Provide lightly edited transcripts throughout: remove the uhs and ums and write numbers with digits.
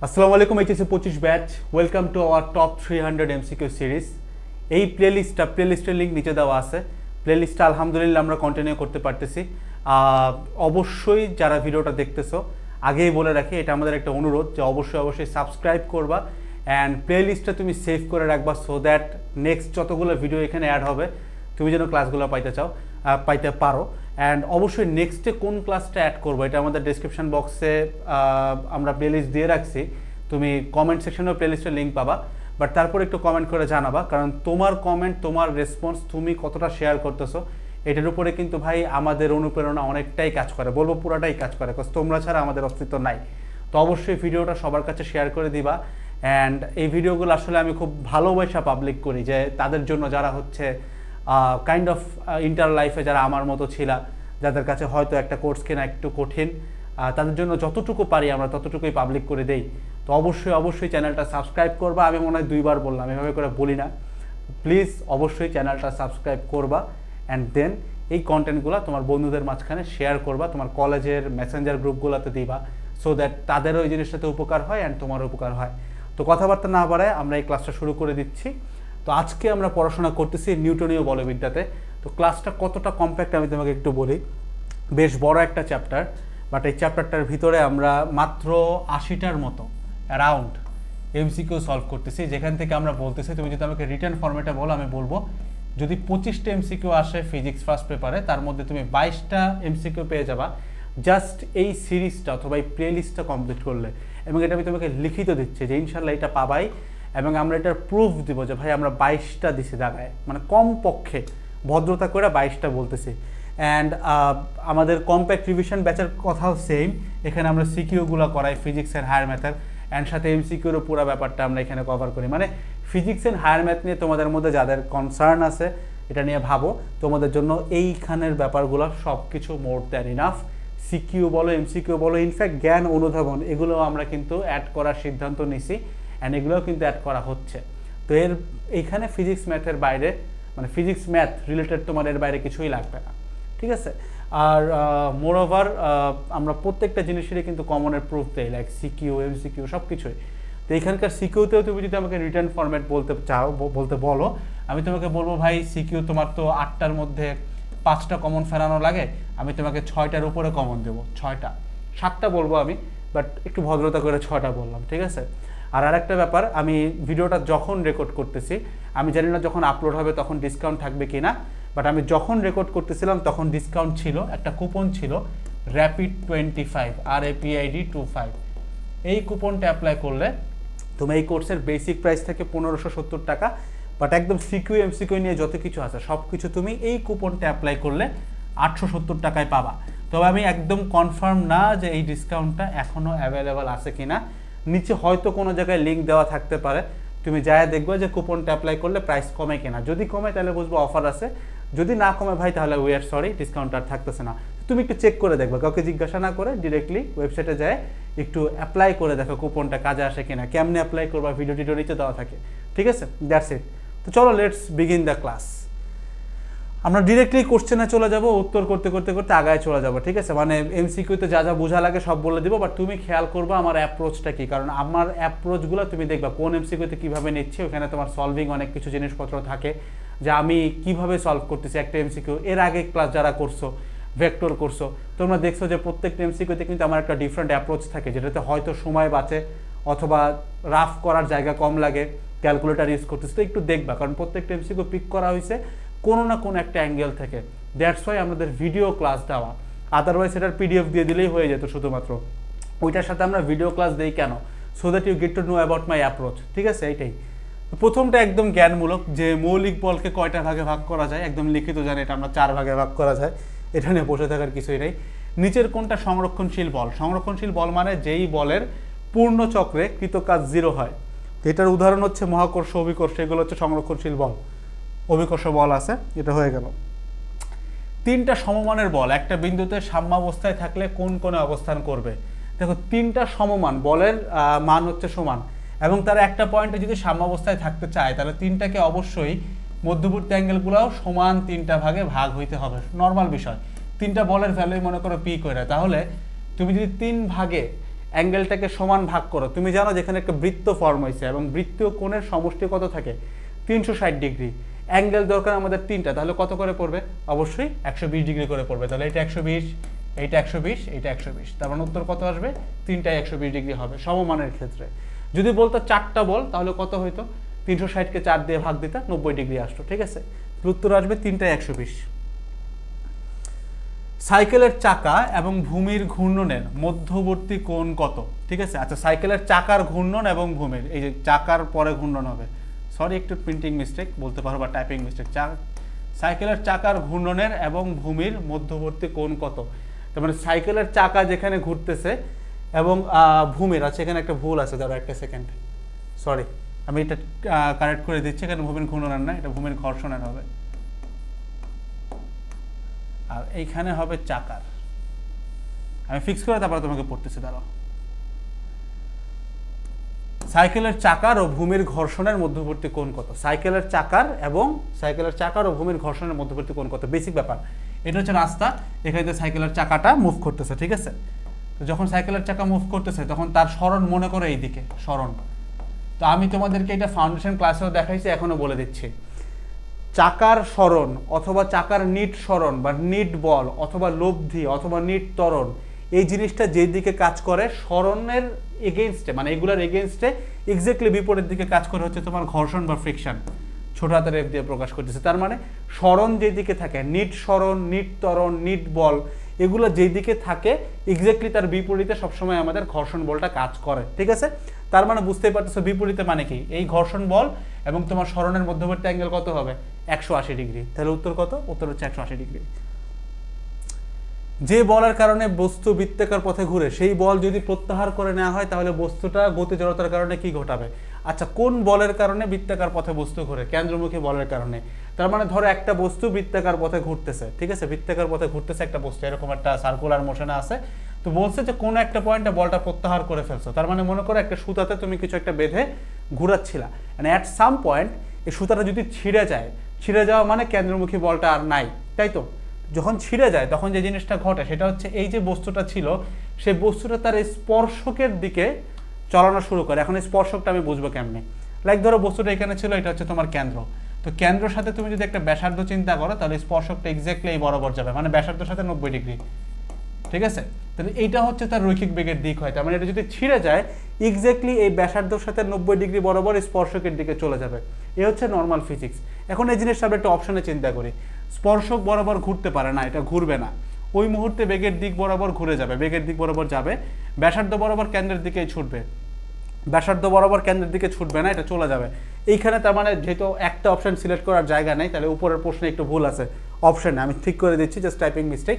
আসসালামু আলাইকুম HSC 25 batch welcome to our top 300 MCQ series. এই প্লেলিস্টের লিঙ্ক নিচে দেওয়া আছে। প্লেলিস্টটা আলহামদুলিল্লাহ আমরা কন্টিনিউ করতে পারতেছি। অবশ্যই যারা ভিডিওটা দেখতেছো আগেই বলে রাখি, এটা আমাদের একটা অনুরোধ যে অবশ্যই সাবস্ক্রাইব করবা অ্যান্ড প্লেলিস্টটা তুমি সেভ করে রাখবা, সো দ্যাট নেক্সট যতগুলো ভিডিও এখানে অ্যাড হবে তুমি যেন ক্লাসগুলো পাইতে পারো। অ্যান্ড অবশ্যই নেক্সটে কোন ক্লাসটা অ্যাড করবো এটা আমাদের ডেসক্রিপশন বক্সে আমরা প্লেলিস্ট দিয়ে রাখছি। তুমি কমেন্ট সেকশনেও প্লেলিস্টের লিঙ্ক পাবা, বাট তারপর একটু কমেন্ট করে জানাবা, কারণ তোমার কমেন্ট, তোমার রেসপন্স, তুমি কতটা শেয়ার করতেছো এটার উপরে কিন্তু ভাই আমাদের অনুপ্রেরণা অনেকটাই কাজ করে, বলবো পুরাটাই কাজ করে, বিকজ তোমরা ছাড়া আমাদের অস্তিত্ব নাই। তো অবশ্যই ভিডিওটা সবার কাছে শেয়ার করে দিবা। অ্যান্ড এই ভিডিওগুলো আসলে আমি খুব ভালোবাসা পাবলিক করি, যে তাদের জন্য যারা হচ্ছে কাইন্ড অফ ইন্টার লাইফে যারা আমার মতো ছিল, যাদের কাছে হয়তো একটা কোর্স কেনা একটু কঠিন, তাদের জন্য যতটুকু পারি আমরা ততটুকুই পাবলিক করে দেই। তো অবশ্যই চ্যানেলটা সাবস্ক্রাইব করবা। আমি মনে হয় 2বার বললাম, এভাবে করে বলি না। প্লিজ অবশ্যই চ্যানেলটা সাবস্ক্রাইব করবা অ্যান্ড দেন এই কন্টেন্টগুলো তোমার বন্ধুদের মাঝখানে শেয়ার করবা, তোমার কলেজের মেসেঞ্জার গ্রুপগুলোতে দিবা, সো দ্যাট তাদেরও এই জিনিসটাতে উপকার হয় অ্যান্ড তোমারও উপকার হয়। তো কথাবার্তা না বাড়ায় আমরা এই ক্লাসটা শুরু করে দিচ্ছি। তো আজকে আমরা পড়াশোনা করতেছি নিউটনীয় বলবিদ্যাতে। তো ক্লাসটা কতটা কম্প্যাক্ট আমি তোমাকে একটু বলি। বেশ বড় একটা চ্যাপ্টার, বাট এই চ্যাপ্টারটার ভিতরে আমরা মাত্র 80টার মতো অ্যারাউন্ড এমসিকিউ সলভ করতেছি, যেখান থেকে আমরা বলতেছি তুমি যদি আমাকে রিটার্ন ফর্মেটে বলো আমি বলবো যদি 25টা এমসিকিউ আসে ফিজিক্স ফার্স্ট পেপারে, তার মধ্যে তুমি 22টা এমসিকিউ পেয়ে যাবা জাস্ট এই সিরিজটা অথবা এই প্লেলিস্টটা কমপ্লিট করলে। এবং এটা আমি তোমাকে লিখিত দিচ্ছি যে ইনশাল্লাহ এটা পাবাই, এবং আমরা এটার প্রুফ দিব যে ভাই আমরা 22টা দিছি দাগায়, মানে কমপক্ষে ভদ্রতা করে 22টা বলতেছি। অ্যান্ড আমাদের কম্প্যাক্ট রিভিশন ব্যাচের কথাও সেম, এখানে আমরা সিকিউগুলো করাই ফিজিক্সের হায়ার ম্যাথের, অ্যান্ড সাথে এমসিকিউরও পুরো ব্যাপারটা আমরা এখানে কভার করি। মানে ফিজিক্স অ্যান্ড হায়ার ম্যাথ নিয়ে তোমাদের মধ্যে যাদের কনসার্ন আছে এটা নিয়ে ভাবো, তোমাদের জন্য এইখানের ব্যাপারগুলো সব কিছু মোর দ্যান ইনাফ। সিকিউ বলো, এমসিকিউ বলো, ইনফ্যাক্ট জ্ঞান অনুধাবন এগুলোও আমরা কিন্তু অ্যাড করার সিদ্ধান্ত নিছি, অ্যান্ড এগুলোও কিন্তু অ্যাড করা হচ্ছে। তো এইখানে ফিজিক্স ম্যাথের বাইরে, মানে ফিজিক্স ম্যাথ রিলেটেড তোমার এর বাইরে কিছুই লাগবে না, ঠিক আছে? আর মোরওভার আমরা প্রত্যেকটা জিনিসেরই কিন্তু কমনের প্রুফ দেই, লাইক সিকিউ, এমসিকিউ সব কিছুই। তো এইখানকার সিকিউতেও তুমি যদি আমাকে রিটার্ন ফরম্যাট বলতে বলো, আমি তোমাকে বলবো ভাই সিকিউ তোমার তো 8টার মধ্যে 5টা কমন ফেরানো লাগে, আমি তোমাকে 6টার উপরে কমন দেবো, 6টা 7টা বলবো আমি, বাট একটু ভদ্রতা করে 6টা বললাম, ঠিক আছে? আর আরেকটা ব্যাপার, আমি ভিডিওটা যখন রেকর্ড করতেছি আমি জানি না যখন আপলোড হবে তখন ডিসকাউন্ট থাকবে কি না, বাট আমি যখন রেকর্ড করতেছিলাম তখন ডিসকাউন্ট ছিল, একটা কুপন ছিল র্যাপিড 25 RAPID25। এই কুপনটা অ্যাপ্লাই করলে তুমি এই কোর্সের বেসিক প্রাইস থেকে 1570 টাকা, বাট একদম সিকিউ এমসিকিউ নিয়ে যত কিছু আছে সব কিছু তুমি এই কুপনটা অ্যাপ্লাই করলে 870 টাকায় পাবা। তবে আমি একদম কনফার্ম না যে এই ডিসকাউন্টটা এখনও অ্যাভেলেবেল আছে কিনা, নিচে হয়তো কোনো জায়গায় লিঙ্ক দেওয়া থাকতে পারে, তুমি যাই দেখবে যে কুপনটা অ্যাপ্লাই করলে প্রাইস কমে কিনা। যদি কমে তাহলে বুঝবো অফার আছে, যদি না কমে ভাই তাহলে উই আর সরি, ডিসকাউন্ট আর থাকতেছে না। তুমি একটু চেক করে দেখবে, কাউকে জিজ্ঞাসা না করে ডিরেক্টলি ওয়েবসাইটে যায় একটু অ্যাপ্লাই করে দেখো কুপনটা কাজে আসে কিনা। কেমনে অ্যাপ্লাই করবা ভিডিও নিচে দেওয়া থাকে, ঠিক আছে? That's it. তো চলো লেটস বিগিন দ্য ক্লাস। আমরা ডিরেক্টলি কোশ্চেনে চলে যাব, উত্তর করতে করতে করতে আগায় চলে যাব, ঠিক আছে? মানে এমসিকিউতে যা যা বোঝা লাগে সব বলে দিব, বাট তুমি খেয়াল করবা আমার অ্যাপ্রোচটা কি, কারণ আমার অ্যাপ্রোচগুলো তুমি দেখবা কোন এমসিকিউতে কীভাবে নিচ্ছি, ওখানে তোমার সলভিং অনেক কিছু জিনিসপত্র থাকে যে আমি কিভাবে সলভ করতেছি একটা এমসিকিউ। এর আগে ক্লাস যারা করছো, ভেক্টর করছো, তোমরা দেখছো যে প্রত্যেকটা এমসিকিউতে কিন্তু আমার একটা ডিফারেন্ট অ্যাপ্রোচ থাকে, যেটাতে হয়তো সময় বাঁচে অথবা রাফ করার জায়গা কম লাগে, ক্যালকুলেটার ইউজ করতেছে। তো একটু দেখবা, কারণ প্রত্যেকটা এমসিকিউ পিক করা হয়েছে কোনো না কোনো একটা অ্যাঙ্গেল থেকে, দ্যাটস ওয়াই আমাদের ভিডিও ক্লাস দেওয়া। আদারওয়াইজ এটার পিডিএফ দিয়ে দিলেই হয়ে যেত শুধুমাত্র, ওইটার সাথে আমরা ভিডিও ক্লাস দিই কেন? So that you get to know about my approach, ঠিক আছে? এইটাই প্রথমটা একদম জ্ঞানমূলক, যে মৌলিক বলকে কয়টা ভাগে ভাগ করা যায়, একদম লিখিত জানি এটা আমরা 4 ভাগে ভাগ করা যায়, এটা নিয়ে বসে থাকার কিছুই নেই। নিচের কোনটা সংরক্ষণশীল বল? সংরক্ষণশীল বল মানে যেই বলের পূর্ণ চক্রে কৃতকাজ 0 হয়। এটার উদাহরণ হচ্ছে মহাকর্ষ, অভিকর্ষ, এগুলো হচ্ছে সংরক্ষণশীল বল। অভিকর্ষ বল আছে, এটা হয়ে গেল। 3টা সমমানের বল একটা বিন্দুতে সাম্যাবস্থায় থাকলে কোন কোণে অবস্থান করবে? দেখো 3টা সমমান বলের মান হচ্ছে সমান, এবং তারা একটা পয়েন্টে যদি সাম্যাবস্থায় থাকতে চায় তাহলে 3টাকে অবশ্যই মধ্যবর্তী অ্যাঙ্গেলগুলোও সমান 3টা ভাগে ভাগ হইতে হবে, নর্মাল বিষয়। 3টা বলের ভ্যালু মনে করো পি করে, তাহলে তুমি যদি 3 ভাগে অ্যাঙ্গেলটাকে সমান ভাগ করো, তুমি জানো যেখানে একটা বৃত্ত ফর্ম হয়েছে এবং বৃত্তীয় কোণের সমষ্টি কত থাকে 360 ডিগ্রি, অ্যাঙ্গেল দরকার আমাদের 3টা, তাহলে কত করে পড়বে? অবশ্যই 120 ডিগ্রি করে পড়বে। তাহলে এটা 120, এইটা 120, এইটা 120, তার মানে উত্তর কত আসবে? 3টায় 120 ডিগ্রি হবে সমমানের ক্ষেত্রে। যদি বলতো 4টা বল তাহলে কত হইতো? 360কে 4 দিয়ে ভাগ দিতে 90 ডিগ্রি আসতো, ঠিক আছে? উত্তর আসবে 3টায় 120। সাইকেলের চাকা এবং ভূমির ঘূর্ণনের মধ্যবর্তী কোণ কত? ঠিক আছে, আচ্ছা সাইকেলের চাকার ঘূর্ণন এবং ভূমির, এই যে চাকার পরে ঘূর্ণন হবে, সরি একটু প্রিন্টিং মিস্টেক বলতে পারো বা টাইপিং মিস্টেক, সাইকেলের চাকার ঘূর্ণনের এবং ভূমির মধ্যবর্তী কোণ কত? তার মানে সাইকেলের চাকা যেখানে ঘুরতেছে এবং ভূমির, আছে এখানে একটা ভুল আছে, ধরো একটা সেকেন্ড, সরি আমি এটা কারেক্ট করে দিচ্ছি, এখানে ভূমির ঘূর্ণনের না, এটা ভূমির ঘর্ষণের হবে, আর এইখানে হবে চাকার। আমি ফিক্স করে তারপরে তোমাকে পড়তেছি, দাঁড়াও। সাইকেলের চাকার ও ভূমির ঘর্ষণের মধ্যবর্তী কোণ কত? সাইকেলের চাকার ও ভূমির ঘর্ষণের মধ্যবর্তী কোণ কত? বেসিক ব্যাপার। এটা হচ্ছে রাস্তা, এখানে সাইকেলের চাকাটা মুভ করতেছে, ঠিক আছে? তো যখন সাইকেলের চাকা মুভ করতেছে তখন তার সরণ মনে করো এইদিকে সরণ। তো আমি তোমাদেরকে এটা ফাউন্ডেশন ক্লাসেও দেখাইছি, এখনো বলে দিচ্ছি, চাকার সরণ অথবা চাকার নিট সরণ বা নিট বল অথবা লব্ধি অথবা নিট ত্বরণ, এই জিনিসটা যে দিকে কাজ করে সরণের এগেইনস্টে, মানে এগুলোর এগেইনস্টে এক্স্যাক্টলি বিপরীত দিকে কাজ করে হচ্ছে তোমার ঘর্ষণ বা ফ্রিকশন, ছোট হাতের এফ দিয়ে প্রকাশ করতেছে। তার মানে সরণ যেদিকে থাকে, নিট সরণ, নিট ত্বরণ, নিট বল, এগুলো যেদিকে থাকে এক্স্যাক্টলি তার বিপরীতে সবসময় আমাদের ঘর্ষণ বলটা কাজ করে, ঠিক আছে? তার মানে বুঝতেই পারতেছো বিপরীতে মানে কি, এই ঘর্ষণ বল এবং তোমার সরণের মধ্যবর্তী অ্যাঙ্গেল কত হবে? 180 ডিগ্রি। তাহলে উত্তর কত? উত্তর হচ্ছে 180 ডিগ্রি। যে বলের কারণে বস্তু বৃত্তাকার পথে ঘুরে সেই বল যদি প্রত্যাহার করে নেওয়া হয় তাহলে বস্তুটা গতি জড়তার কারণে কি ঘটাবে? আচ্ছা, কোন বলের কারণে বৃত্তাকার পথে বস্তু ঘুরে? কেন্দ্রমুখী বলের কারণে। তার মানে ধরো একটা বস্তু বৃত্তাকার পথে ঘুরতেছে, ঠিক আছে? বৃত্তাকার পথে ঘুরতেছে একটা বস্তু, এরকম একটা সার্কুলার মোশনে আছে, তো বলছে যে কোনো একটা পয়েন্টে বলটা প্রত্যাহার করে ফেলছো। তার মানে মনে করো একটা সুতাতে তুমি কিছু একটা বেঁধে ঘুরাচ্ছিলা, মানে অ্যাট সাম পয়েন্ট এই সুতাটা যদি ছিঁড়ে যায়, ছিঁড়ে যাওয়া মানে কেন্দ্রমুখী বলটা আর নাই, তাই তো? যখন ছিঁড়ে যায় তখন যে জিনিসটা ঘটে সেটা হচ্ছে এই যে বস্তুটা ছিল সেই বস্তুটা তার স্পর্শকের দিকে চলানো শুরু করে। এখন স্পর্শকটা আমি বুঝবো কেমনে? লাইক ধরো বস্তুটা এখানে ছিল, এটা হচ্ছে তোমার কেন্দ্র, তো কেন্দ্রের সাথে তুমি যদি একটা ব্যাসার্ধ চিন্তা করো তাহলে স্পর্শকটা এক্স্যাক্টলি এই বরাবর যাবে, মানে ব্যাসার্ধের সাথে 90 ডিগ্রি, ঠিক আছে? তাহলে এইটা হচ্ছে তার রৈখিক বেগের দিক হয়, তার মানে এটা যদি ছিঁড়ে যায় এক্স্যাক্টলি এই ব্যাসার্ধের সাথে 90 ডিগ্রি বরাবর স্পর্শকের দিকে চলে যাবে। এই হচ্ছে নর্মাল ফিজিক্স। এখন এই জিনিসটা আমরা একটা অপশনে চিন্তা করি, স্পর্শক বরাবর ঘুরতে পারে না, এটা ঘুরবে না, ওই মুহূর্তে বেগের দিক বরাবর ঘুরে যাবে, বেগের দিক বরাবর যাবে, ব্যাসার্ধ বরাবর কেন্দ্রের দিকেই ছুটবে, ব্যাসার্ধ বরাবর কেন্দ্রের দিকে ছুটবে না, এটা চলে যাবে এইখানে। তার মানে যেহেতু একটা অপশন সিলেক্ট করার জায়গা নেই, তাহলে উপরের প্রশ্নে একটু ভুল আছে অপশনে, আমি ঠিক করে দিচ্ছি, জাস্ট টাইপিং মিস্টেক।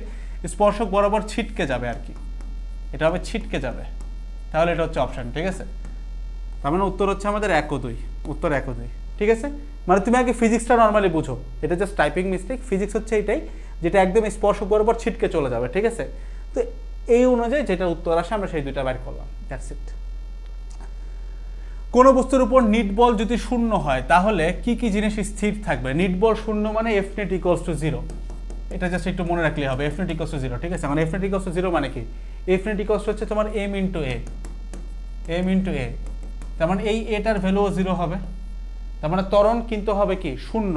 স্পর্শক বরাবর ছিটকে যাবে আর কি, এটা হবে ছিটকে যাবে, তাহলে এটা হচ্ছে অপশন, ঠিক আছে? তার মানে উত্তর হচ্ছে আমাদের 1 ও 2, উত্তর 1 ও 2, ঠিক আছে? মানে তুমি আগে ফিজিক্সটা নর্মালি বুঝো, এটা জাস্ট টাইপিং মিস্টেক, ফিজিক্স হচ্ছে এটাই যেটা একদম স্পর্শক বরাবর ছিটকে চলে যাবে, ঠিক আছে? তো এই অনুযায়ী যেটা উত্তর আসে আমরা সেই দুইটা বাইর করলাম, দ্যাটস ইট। কোন বস্তুর উপর নিট বল যদি শূন্য হয় তাহলে কি কি জিনিস স্থির থাকবে? নিট বল শূন্য মানে এফ নেট ইকুয়ালস টু 0, এটা জাস্ট একটু মনে রাখলে হবে, এফ নেট ইকুয়ালস টু 0, ঠিক আছে? মানে এফ নেট ইকুয়ালস টু 0 মানে কি? এফ নেট ইকুয়ালস হচ্ছে তোমার এম ইন্টু এ, এম ইন্টু এ, তার মানে এই এটার ভ্যালুও 0 হবে, তার মানে ত্বরণ কিন্তু হবে কি? শূন্য।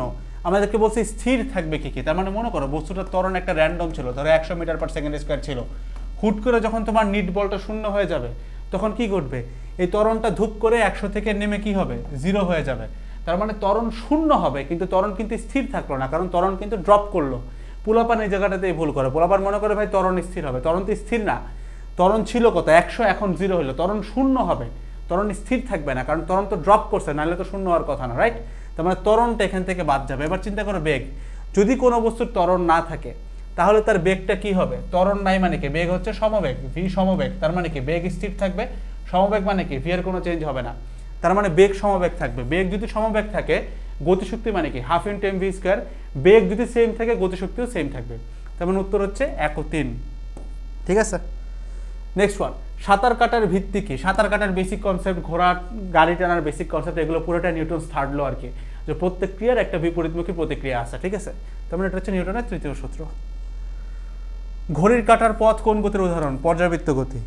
আমাদেরকে বলছে স্থির থাকবে কি কি, তার মানে মনে করো বস্তুটার ত্বরণ একটা র্যান্ডম ছিল, ধরো 100 মিটার পার সেকেন্ড স্কোয়ার ছিল, হুট করে যখন তোমার নিট বলটা শূন্য হয়ে যাবে তখন কি ঘটবে? এই ত্বরণটা ধূপ করে 100 থেকে নেমে কি হবে? 0 হয়ে যাবে। তার মানে ত্বরণ শূন্য হবে, কিন্তু ত্বরণ কিন্তু স্থির থাকলো না, কারণ ত্বরণ কিন্তু ড্রপ করলো। পোলাপান এই জায়গাটাতেই ভুল করে, পোলাপান মনে করে ভাই ত্বরণ স্থির হবে, ত্বরণ তো স্থির না, ত্বরণ ছিল কত 100, এখন 0 হলো, ত্বরণ শূন্য হবে, ত্বরণ স্থির থাকবে না, কারণ ত্বরণ তো ড্রপ করছে, নাহলে তো শূন্য হওয়ার কথা না, রাইট? তার মানে ত্বরণটা এখান থেকে বাদ যাবে। এবার চিন্তা করো বেগ, যদি কোনো বস্তুর ত্বরণ না থাকে তাহলে তার বেগটা কি হবে? ত্বরণ নাই মানে কি? বেগ হচ্ছে সমবেগ, ভি সমবেগ, তার মানে কি বেগ স্থির থাকবে, সমবেগ মানে কি ভি এর কোনো চেঞ্জ হবে না, তার মানে বেগ সমবেগ থাকবে। বেগ যদি সমবেগ থাকে গতিশক্তি মানে কি half into M V square, বেগ যদি সেম থাকে গতিশক্তিও সেম থাকবে। তার মানে উত্তর হচ্ছে 1 ও 3, ঠিক আছে? নেক্সট ওয়ান, সাঁতার কাটার ভিত্তি কি? সাঁতার কাটার বেসিক কনসেপ্ট, ঘোড়া গাড়ি টানার বেসিক কনসেপ্ট, এগুলো পুরোটা নিউটনস থার্ড ল আর কি, যে প্রত্যেক ক্রিয়ার একটা বিপরীতমুখী প্রতিক্রিয়া আছে, ঠিক আছে? তার মানে এটা হচ্ছে নিউটনের তৃতীয় সূত্র। ঘড়ির কাঁটার পথ কোন গতির উদাহরণ? পর্যাবৃত্ত গতি।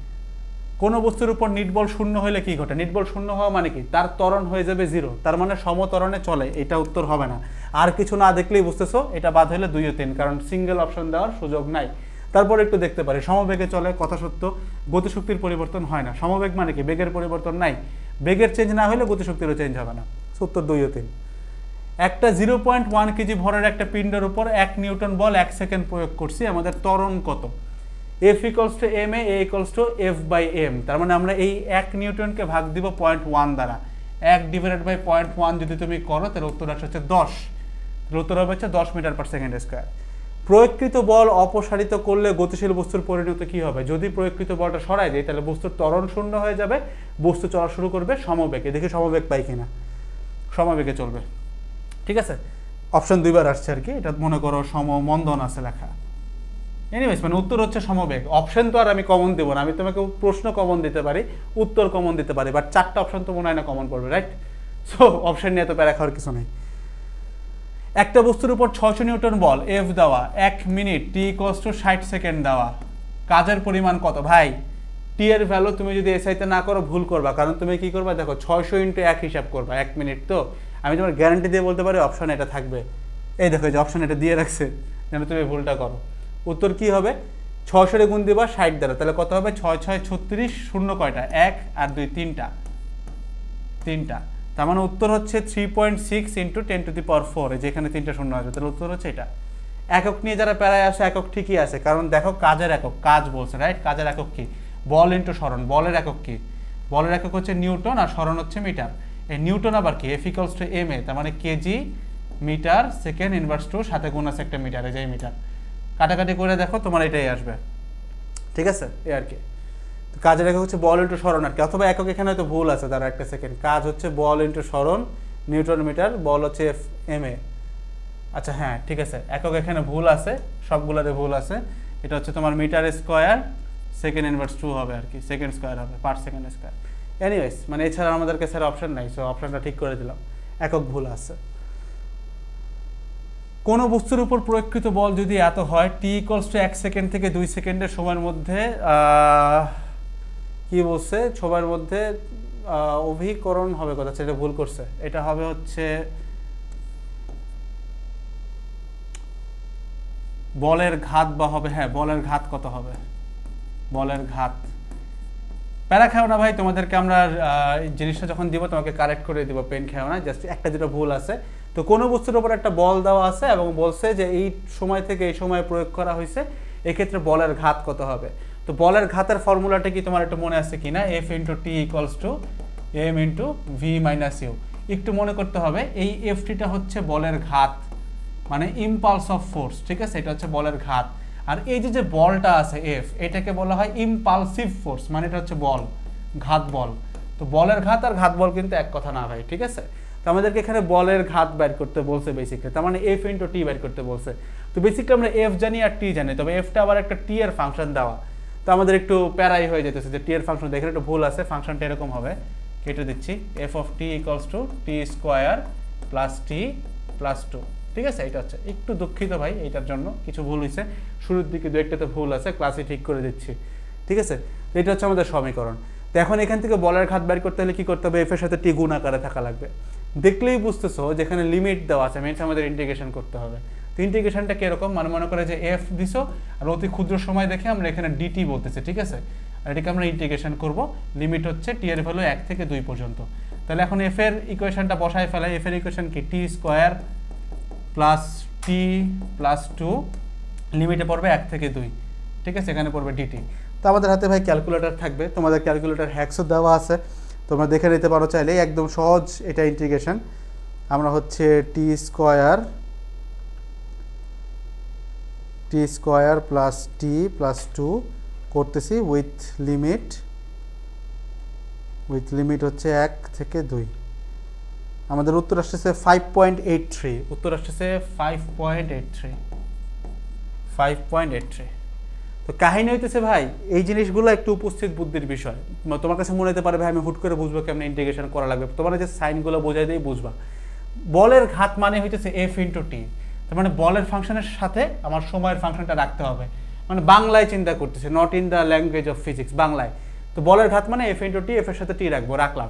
কোনো বস্তুর উপর নিট বল শূন্য হলে কি ঘটে? নিট বল শূন্য হওয়া মানে কি? তার ত্বরণ হয়ে যাবে 0, তার মানে সমত্বরণে চলে, এটা উত্তর হবে না। আর কিছু না দেখলেই বুঝতেছো এটা বাদ হলে 2 ও 3, কারণ সিঙ্গেল অপশন দেওয়ার সুযোগ নাই। তারপর একটু দেখতে পারি, সমবেগে চলে, কথা সত্য, গতিশক্তির পরিবর্তন হয় না। সমবেগ মানে কি? বেগের পরিবর্তন নাই, বেগের চেঞ্জ না হলে গতিশক্তিরও চেঞ্জ হবে না। উত্তর 2 ও 3। একটা 0.1 কেজি ভরের একটা পিণ্ডের উপর 1 নিউটন বল 1 সেকেন্ড প্রয়োগ করছি, আমাদের ত্বরণ কত? F = ma, a = f/m। তার মানে আমরা এই 1 নিউটনকে ভাগ দিব 0.1 দ্বারা, 1 / 0.1 যদি তুমি করো তাহলে উত্তর আসছে 10, উত্তর হবে হচ্ছে 10 মিটার/সেকেন্ড স্কয়ার। প্রয়োগকৃত বল অপসারিত করলে গতিশীল বস্তুর পরিণতি কি হবে? যদি প্রয়োগকৃত বলটা সরাই দেয় তাহলে বস্তুর ত্বরণ শূন্য হয়ে যাবে, বস্তু চলা শুরু করবে সমবেগে। দেখি সমবেগ পাই কিনা, সমবেগে চলবে, ঠিক আছে। অপশন 2 বার আসছে আর কি, এটা মনে করো সমমন্দন আছে লেখা। এনিওয়েজ মানে উত্তর হচ্ছে সমবেগ। অপশন তো আর আমি কমন দেবো না, আমি তোমাকে প্রশ্ন কমন দিতে পারি, উত্তর কমন দিতে পারি, বাট 4টা অপশন তো মনে হয় না কমন পড়বে, রাইট? সো অপশন নিয়ে তো প্যারা খাওয়ার কিছু নেই। একটা বস্তুর উপর 600 নিউটন বল F দেওয়া, 1 মিনিট, t = 60 সেকেন্ড দেওয়া, কাজের পরিমাণ কত? ভাই টি এর ভ্যালু তুমি যদি এসআইতে না করো ভুল করবা, কারণ তুমি কি করবা দেখো 600 × 1 হিসাব করবা, 1 মিনিট। তো আমি তোমার গ্যারান্টি দিয়ে বলতে পারি অপশন এটা থাকবে। এই দেখো যে অপশন এটা দিয়ে রাখছে, যেন তুমি ভুলটা করো। উত্তর কি হবে? 600 গুণ দিবা 60 দ্বারা, তাহলে কত হবে? 6 6 36, শূন্য কয়টা? 1 আর 2 3টা। তার মানে উত্তর হচ্ছে 3.6 × 10⁴, যেখানে 3টা শূন্য আছে, তাহলে উত্তর হচ্ছে এটা। একক নিয়ে যারা প্যারায় আসে, একক ঠিকই আছে, কারণ দেখো কাজের একক, কাজ বলছে, রাইট? কাজের একক কি? বল ইন্টু সরণ। বলের একক কি? বলের একক হচ্ছে নিউটন, আর সরণ হচ্ছে মিটার। এই নিউটন আবার কি? F = ma, তার মানে kg metre second inverse two, সাথে গুণ আছে একটা মিটার, এই যে মিটার। কাটাকাটি করে দেখো তোমার এটাই আসবে, ঠিক আছে? এই আর কি। কাজের একক হচ্ছে বল ইন্টু সরণ আর কি, অথবা একক এখানে হয়তো ভুল আছে, তার একটা সেকেন্ড। কাজ হচ্ছে বল ইন্টু সরণ, নিউটন মিটার, বল হচ্ছে ma। আচ্ছা হ্যাঁ ঠিক আছে, একক এখানে ভুল আছে, সবগুলোতে ভুল আছে। এটা হচ্ছে তোমার মিটার স্কোয়ার সেকেন্ড ইনভার্স 2 হবে আর কি, সেকেন্ড স্কোয়ার হবে, পার সেকেন্ড স্কোয়ার। এনিওয়েজ মানে এছাড়া আমাদের কাছে অপশন নাই, সো অপশনটা ঠিক করে দিলাম, একক ভুল আছে। কোনো বস্তুর উপর প্রয়োগকৃত বল যদি এত হয়, t = 1 সেকেন্ড থেকে 2 সেকেন্ডের সময়ের মধ্যে কি বলছে? সময়ের মধ্যে অভিকরণ হবে কথা, সেটা ভুল করছে। এটা হবে হচ্ছে বলের ঘাত, বা হবে হ্যাঁ বলের ঘাত কত হবে? বলের ঘাত। প্যারা খাও না ভাই, তোমাদেরকে আমরা জিনিসটা যখন দিব তোমাকে কারেক্ট করে দিব, পেন খাও না, জাস্ট একটা দুটো ভুল আছে। তো কোনো বস্তুর উপর একটা বল দেওয়া আছে এবং বলছে যে এই সময় থেকে এই সময় প্রয়োগ করা হয়েছে, এক্ষেত্রে বলের ঘাত কত হবে? তো বলের ঘাতের ফর্মুলাটা কি তোমার একটু মনে আছে কিনা? F × T = m × v - u। একটু মনে করতে হবে, এই ft-টা হচ্ছে বলের ঘাত, মানে ইম্পালস অফ ফোর্স, ঠিক আছে? এটা হচ্ছে বলের ঘাত। আর এই যে বলটা আছে F, এটাকে বলা হয় ইম্পালসিভ ফোর্স, মানে এটা হচ্ছে বল, ঘাত বল। তো বলের ঘাত আর ঘাত বল কিন্তু এক কথা না ভাই, ঠিক আছে? তো আমাদেরকে এখানে বলের ঘাত বের করতে বলছে বেসিক্যালি, তার মানে F × T বের করতে বলছে। তো বেসিক্যালি আমরা F জানি আর T জানি, তবে F-টা আবার একটা T এর ফাংশন দেওয়া, তো আমাদের একটু প্যারাই হয়ে যেতেছে যে T এর ফাংশন দেখে একটু ভুল আছে। ফাংশনটা এরকম হবে, কেটে দিচ্ছি, f(t) = t² + t + 2, ঠিক আছে? এটা হচ্ছে, একটু দুঃখিত ভাই এইটার জন্য, কিছু ভুল হয়েছে শুরুর দিকে, 2-1টাতে ভুল আছে, ক্লাসে ঠিক করে দিচ্ছি, ঠিক আছে? তো এটা হচ্ছে আমাদের সমীকরণ। তো এখন এখান থেকে বলের ঘাত বের করতে হলে কি করতে হবে? F এর সাথে T গুণ আকারে থাকা লাগবে। দেখলেই বুঝতেছো যেখানে লিমিট দেওয়া আছে, মিনস আমাদের ইন্টিগ্রেশন করতে হবে। তো ইন্টিগ্রেশনটা কিরকম? মানে মনে করে যে F দিছো, আর অতি ক্ষুদ্র সময় দেখে আমরা এখানে dt বলতেছি, ঠিক আছে? আর এটাকে আমরা ইন্টিগ্রেশন করব, লিমিট হচ্ছে t এর ভ্যালু 1 থেকে 2 পর্যন্ত। তাহলে এখন f এর ইকুয়েশনটা বসায় ফেলাই। f এর ইকুয়েশন কি? t² + t + 2, লিমিটে পড়বে 1 থেকে 2, ঠিক আছে? এখানে পড়বে dt। তো আমাদের হাতে ভাই ক্যালকুলেটর থাকবে, তোমাদের ক্যালকুলেটর হ্যাক্সও দেওয়া আছে, তোমরা দেখে নিতে পারো চাইলে, একদম সহজ এটা ইন্টিগ্রেশন। আমরা হচ্ছে t² + t + 2 করতেছি উইথ লিমিট হচ্ছে 1 থেকে 2। আমাদের উত্তর আসতেছে 5.83, উত্তর আসতেছে 5.83। তো কাহিনী হইতেছে ভাই, এই জিনিসগুলো একটু উপস্থিত বুদ্ধির বিষয়। তোমার কাছে মনে হতে পারে ভাই আমি হুট করে বুঝবো কেমন ইন্টিগ্রেশন করা লাগবে, তোমার যে সাইনগুলো বোঝাই দিয়ে বুঝবা। বলের ঘাত মানে হইতেছে F × T, তার মানে বলের ফাংশনের সাথে আমার সময়ের ফাংশনটা রাখতে হবে, মানে বাংলায় চিন্তা করতেছে, not in the language of physics, বাংলায়। তো বলের ঘাত মানে এফ ইন্টু টি, এফ এর সাথে টি রাখলাম।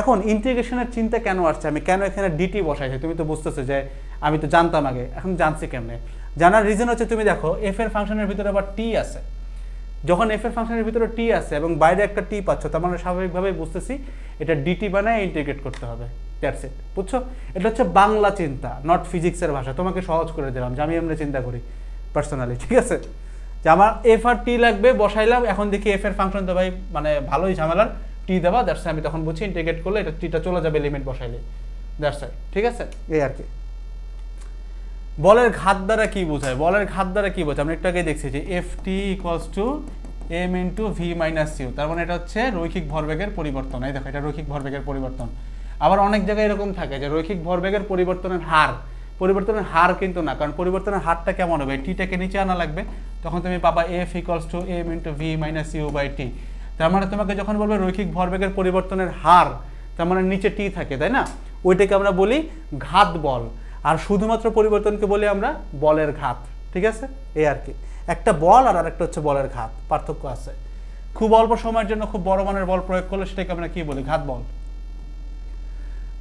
এখন ইন্টিগ্রেশনের চিন্তা কেন আসছে, আমি কেন এখানে ডিটি বসাইছি, তুমি তো বুঝতেছো যে আমি তো জানতাম আগে, এখন জানছি কেমনে। জানার রিজন হচ্ছে তুমি দেখো এফ এর ফাংশনের ভিতরে আবার টি আছে, যখন এফ এর ফাংশনের ভিতরে টি আছে এবং বাইরে একটা টি পাচ্ছ, তার মানে স্বাভাবিকভাবেই বুঝতেছি এটা ডিটি বানায় ইন্টিগ্রেট করতে হবে, দ্যাটস ইট, বুঝছো? এটা হচ্ছে বাংলা চিন্তা, নট ফিজিক্সের ভাষা, তোমাকে সহজ করে দিলাম যে আমি এমনি চিন্তা করি পার্সোনালি, ঠিক আছে? যে আমার এফ আর টি লাগবে, বসাইলাম, এখন দেখি এফ এর ফাংশন তো ভাই মানে ভালোই ঝামেলার, টি দেওয়া, দ্যাটস আমি তখন বুঝছি ইন্টিগ্রেট করলে এটা টিটা চলে যাবে লিমিট বসাইলে, দ্যাটস ঠিক আছে? এই আর কি। বলের ঘাত দ্বারা কি বোঝায়, বলের ঘাত দ্বারা কি বোঝায় আমরা একটু আগে দেখছি যে F T equals to M into V minus U, তার মানে এটা হচ্ছে রৈখিক ভরবেগের পরিবর্তন। এই দেখো এটা রৈখিক ভরবেগের পরিবর্তন। আবার অনেক জায়গায় এরকম থাকে যে রৈখিক ভরবেগের পরিবর্তনের হার কিন্তু না, কারণ পরিবর্তনের হারটা কেমন হবে, টিটাকে নিচে আনা লাগবে, তখন তুমি পাবা F equals to M into V minus U by T. তার মানে তোমাকে যখন বলবে রৈখিক ভরবেগের পরিবর্তনের হার, তার মানে নিচে টি থাকে, তাই না? ওইটাকে আমরা বলি ঘাত বল, আর শুধুমাত্র পরিবর্তনকে বলি আমরা বলের ঘাত, ঠিক আছে? এই আর কি, একটা বল আর আরেকটা হচ্ছে বলের ঘাত, পার্থক্য আছে। খুব অল্প সময়ের জন্য খুব বড় মানের বল প্রয়োগ করলে সেটাকে আমরা কি বলি, ঘাত বল।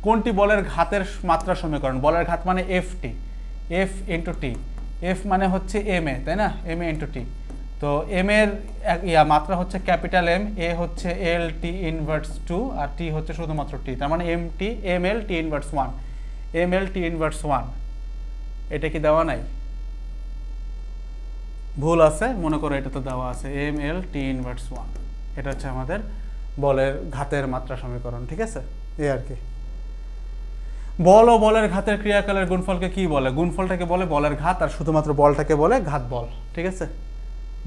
কোনটি বলের ঘাতের মাত্রা সমীকরণ? বলের ঘাত মানে F T, F into T, F মানে হচ্ছে এম এ, তাই না? M A into T. তো এম এর মাত্রা হচ্ছে ক্যাপিটাল এম, এ হচ্ছে এল টি ইনভার্স 2 আর টি হচ্ছে শুধুমাত্র টি, তার মানে M T M L T inverse 1, M L T inverse 1। এটা কি দেওয়া নাই? ভুল আছে, মনে করো এটা তো দেওয়া আছে, এম এল টি ইনভার্স 1। এটা হচ্ছে আমাদের বলের ঘাতের মাত্রা সমীকরণ, ঠিক আছে? এই আর কি। বল ও বলের ঘাতের ক্রিয়াকালের গুণফলকে কি বলে? গুণফলটাকে বলে বলের ঘাত, আর শুধুমাত্র বলটাকে বলে ঘাত বল, ঠিক আছে?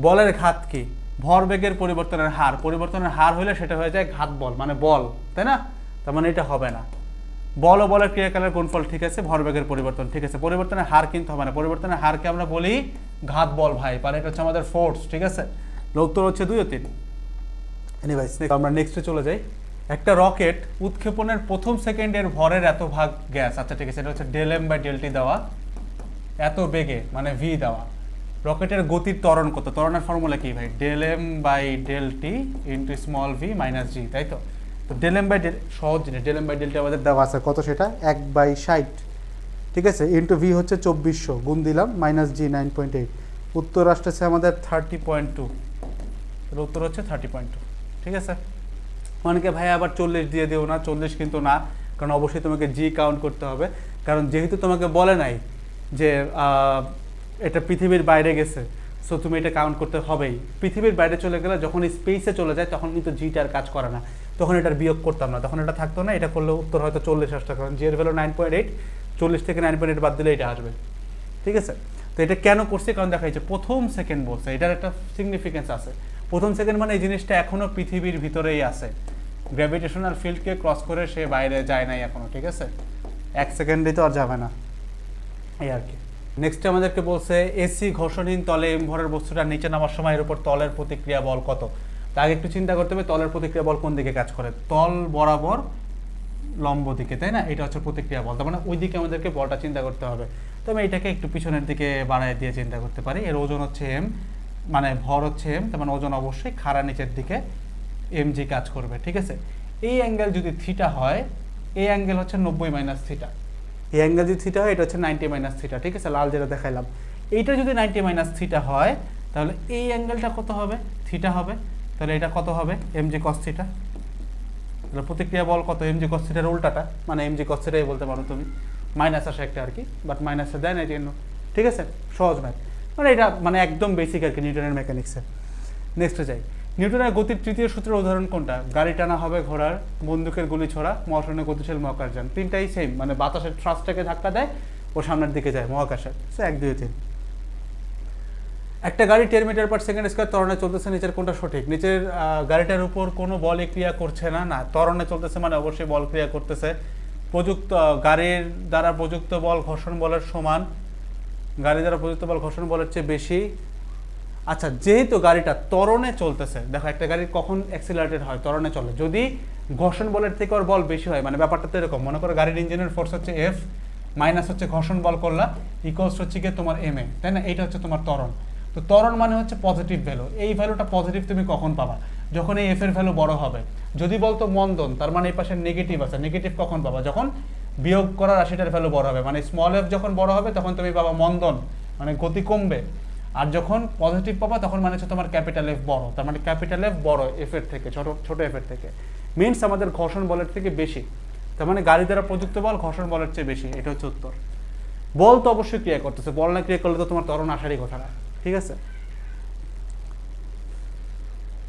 বলের ঘাত কি? ভরবেগের পরিবর্তনের হার, পরিবর্তনের হার হলে সেটা হয়ে যায় ঘাত বল, মানে বল, তাই না? তার মানে এটা হবে না। বল ও বলের ক্রিয়াকালের গুণফল, ঠিক আছে, ভরবেগের পরিবর্তন, ঠিক আছে, পরিবর্তনের হার কিন্তু হবে না, পরিবর্তনের হারকে আমরা বলি ঘাত বল ভাই, মানে এটা হচ্ছে আমাদের ফোর্স, ঠিক আছে? উত্তর হচ্ছে 2 ও 3। এনিওয়েজ আমরা নেক্সটে চলে যাই। একটা রকেট উৎক্ষেপণের প্রথম সেকেন্ডের ভরের এত ভাগ গ্যাস, আচ্ছা ঠিক আছে, এটা হচ্ছে del M by del T দেওয়া, এত বেগে মানে ভি দেওয়া। রকেটের গতির ত্বরণ কত? ত্বরণের ফর্মুলা কি ভাই? Del M by del T into small V minus G, তাই তো? তো ডেল এম বাই ডেল সহজ জিনিস, del M by del T আমাদের দেওয়া আছে কত, সেটা 1/60, ঠিক আছে, ইন্টু ভি হচ্ছে 2400, গুণ দিলাম মাইনাস জি 9.8, উত্তর আসতেছে আমাদের 30.2। উত্তর হচ্ছে 30.2, ঠিক আছে? অনেকে ভাই আবার 40 দিয়ে দিও না, 40 কিন্তু না, কারণ অবশ্যই তোমাকে জি কাউন্ট করতে হবে, কারণ যেহেতু তোমাকে বলে নাই যে এটা পৃথিবীর বাইরে গেছে, সো তুমি এটা কাউন্ট করতে হবেই। পৃথিবীর বাইরে চলে গেলে যখন স্পেসে চলে যায় তখন কিন্তু জিটা আর কাজ করে না, তখন এটার বিয়োগ করতাম না, তখন এটা থাকতো না, এটা করলে উত্তর হয়তো 40 আসতো, কারণ জি এর ভ্যালু 9.8, 40 থেকে 9.8 বাদ দিলে এটা আসবে, ঠিক আছে? তো এটা কেন করছে? কারণ দেখা যাচ্ছে প্রথম সেকেন্ড বলছে, এটার একটা সিগনিফিকেন্স আছে। প্রথম সেকেন্ড মানে এই জিনিসটা এখনো পৃথিবীর ভিতরেই আছে, গ্র্যাভিটেশনাল ফিল্ডকে ক্রস করে সে বাইরে যায় নাই এখনো, ঠিক আছে? 1 সেকেন্ডে তো আর যাবে না, এই আর কি। নেক্সট আমাদেরকে বলছে এসি ঘর্ষণহীন তলে এম ভরের বস্তুটা নিচে নামার সময় এর উপর তলের প্রতিক্রিয়া বল কত? তা আগে একটু চিন্তা করতে হবে তলের প্রতিক্রিয়া বল কোন দিকে কাজ করে, তল বরাবর লম্ব দিকে, তাই না? এটা হচ্ছে প্রতিক্রিয়া বল, তার মানে ওই দিকে আমাদেরকে বলটা চিন্তা করতে হবে। তো আমি এটাকে একটু পিছনের দিকে বাড়ায় দিয়ে চিন্তা করতে পারি। এর ওজন হচ্ছে এম, মানে ভর হচ্ছে এম, তার মানে ওজন অবশ্যই খাড়া নিচের দিকে এম জি কাজ করবে, ঠিক আছে? এই অ্যাঙ্গেল যদি থিটা হয়, এই অ্যাঙ্গেল হচ্ছে 90 মাইনাস থিটা, এই অ্যাঙ্গেল যদি থিটা হয় এটা হচ্ছে 90 মাইনাস থিটা, ঠিক আছে? লাল যেটা দেখাইলাম, এইটা যদি 90 মাইনাস থিটা হয় তাহলে এই অ্যাঙ্গেলটা কত হবে? থিটা হবে, তাহলে এটা কত হবে? MG cos theta. তাহলে প্রতিক্রিয়া বল কত? এমজি কস থিটার উল্টাটা, মানে এমজি কস থিটাই বলতে পারো তুমি, মাইনাস আসে একটা আর কি, বাট মাইনাসে দেয় না এই জন্য, ঠিক আছে? সহজ ম্যাথ, মানে এটা মানে একদম বেসিক আর কি নিউটনের মেকানিক্সে। নেক্সটে যাই। নিউটনের গতির তৃতীয় সূত্রের উদাহরণ কোনটা? গাড়ি টানা হবে ঘোড়ার, বন্দুকের গুলি ছোড়া, মহাশূন্যে গতিশীল মহাকাশযান। তিনটাই সেম, মানে বাতাসের থ্রাস্টটাকে ধাক্কা দেয়, ও সামনের দিকে যায় মহাকাশে। 1 2 3। একটা গাড়ি 10 মিটার পার সেকেন্ড স্কয়ার ত্বরণে চলতেছে, নিচের কোনটা সঠিক? নিচের গাড়িটার উপর কোনো বলই ক্রিয়া করছে না, না ত্বরণে চলতেছে মানে অবশ্যই বল ক্রিয়া করতেছে। প্রযুক্ত গাড়ির দ্বারা প্রযুক্ত বল ঘর্ষণ বলের সমান, গাড়ি দ্বারা প্রযুক্ত বল ঘর্ষণ বলের চেয়ে বেশি। আচ্ছা, যেহেতু গাড়িটা ত্বরণে চলতেছে, দেখো একটা গাড়ি কখন অ্যাক্সিলারেটেড হয়? ত্বরণে চলে। যদি ঘর্ষণ বলের থেকে ওর বল বেশি হয়, মানে ব্যাপারটা তো এরকম, মনে করো গাড়ির ইঞ্জিনের ফোর্স হচ্ছে এফ, মাইনাস হচ্ছে ঘর্ষণ বল করলা, ইকুয়ালস হচ্ছে গিয়ে তোমার এম এ, তাই না? এইটা হচ্ছে তোমার ত্বরণ। তো ত্বরণ মানে হচ্ছে পজিটিভ ভ্যালু, এই ভ্যালুটা পজিটিভ তুমি কখন পাবা? যখন এই এফ এর ভ্যালু বড় হবে। যদি বলতো মন্দন, তার মানে এই পাশে নেগেটিভ আছে। নেগেটিভ কখন পাবা? যখন বিয়োগ করা রাশিটার ভ্যালু বড় হবে, মানে স্মল এফ যখন বড় হবে তখন তুমি পাবা মন্দন, মানে গতি কমবে। আর যখন পজিটিভ পাবা তখন মানে হচ্ছে তোমার ক্যাপিটাল এফ বড়, তার মানে ক্যাপিটাল এফ বড় এফ এর থেকে, ছোট এফ এর থেকে। মিনস আমাদের ঘর্ষণ বলের থেকে বেশি, তার মানে গাড়ি দ্বারা প্রযুক্ত বল ঘর্ষণ বলের চেয়ে বেশি। এটা হচ্ছে উত্তর। বল তো অবশ্যই ক্রিয়া করতেছে, বল না ক্রিয়া করলে তো তোমার ত্বরণ আসারই কথা না, ঠিক আছে।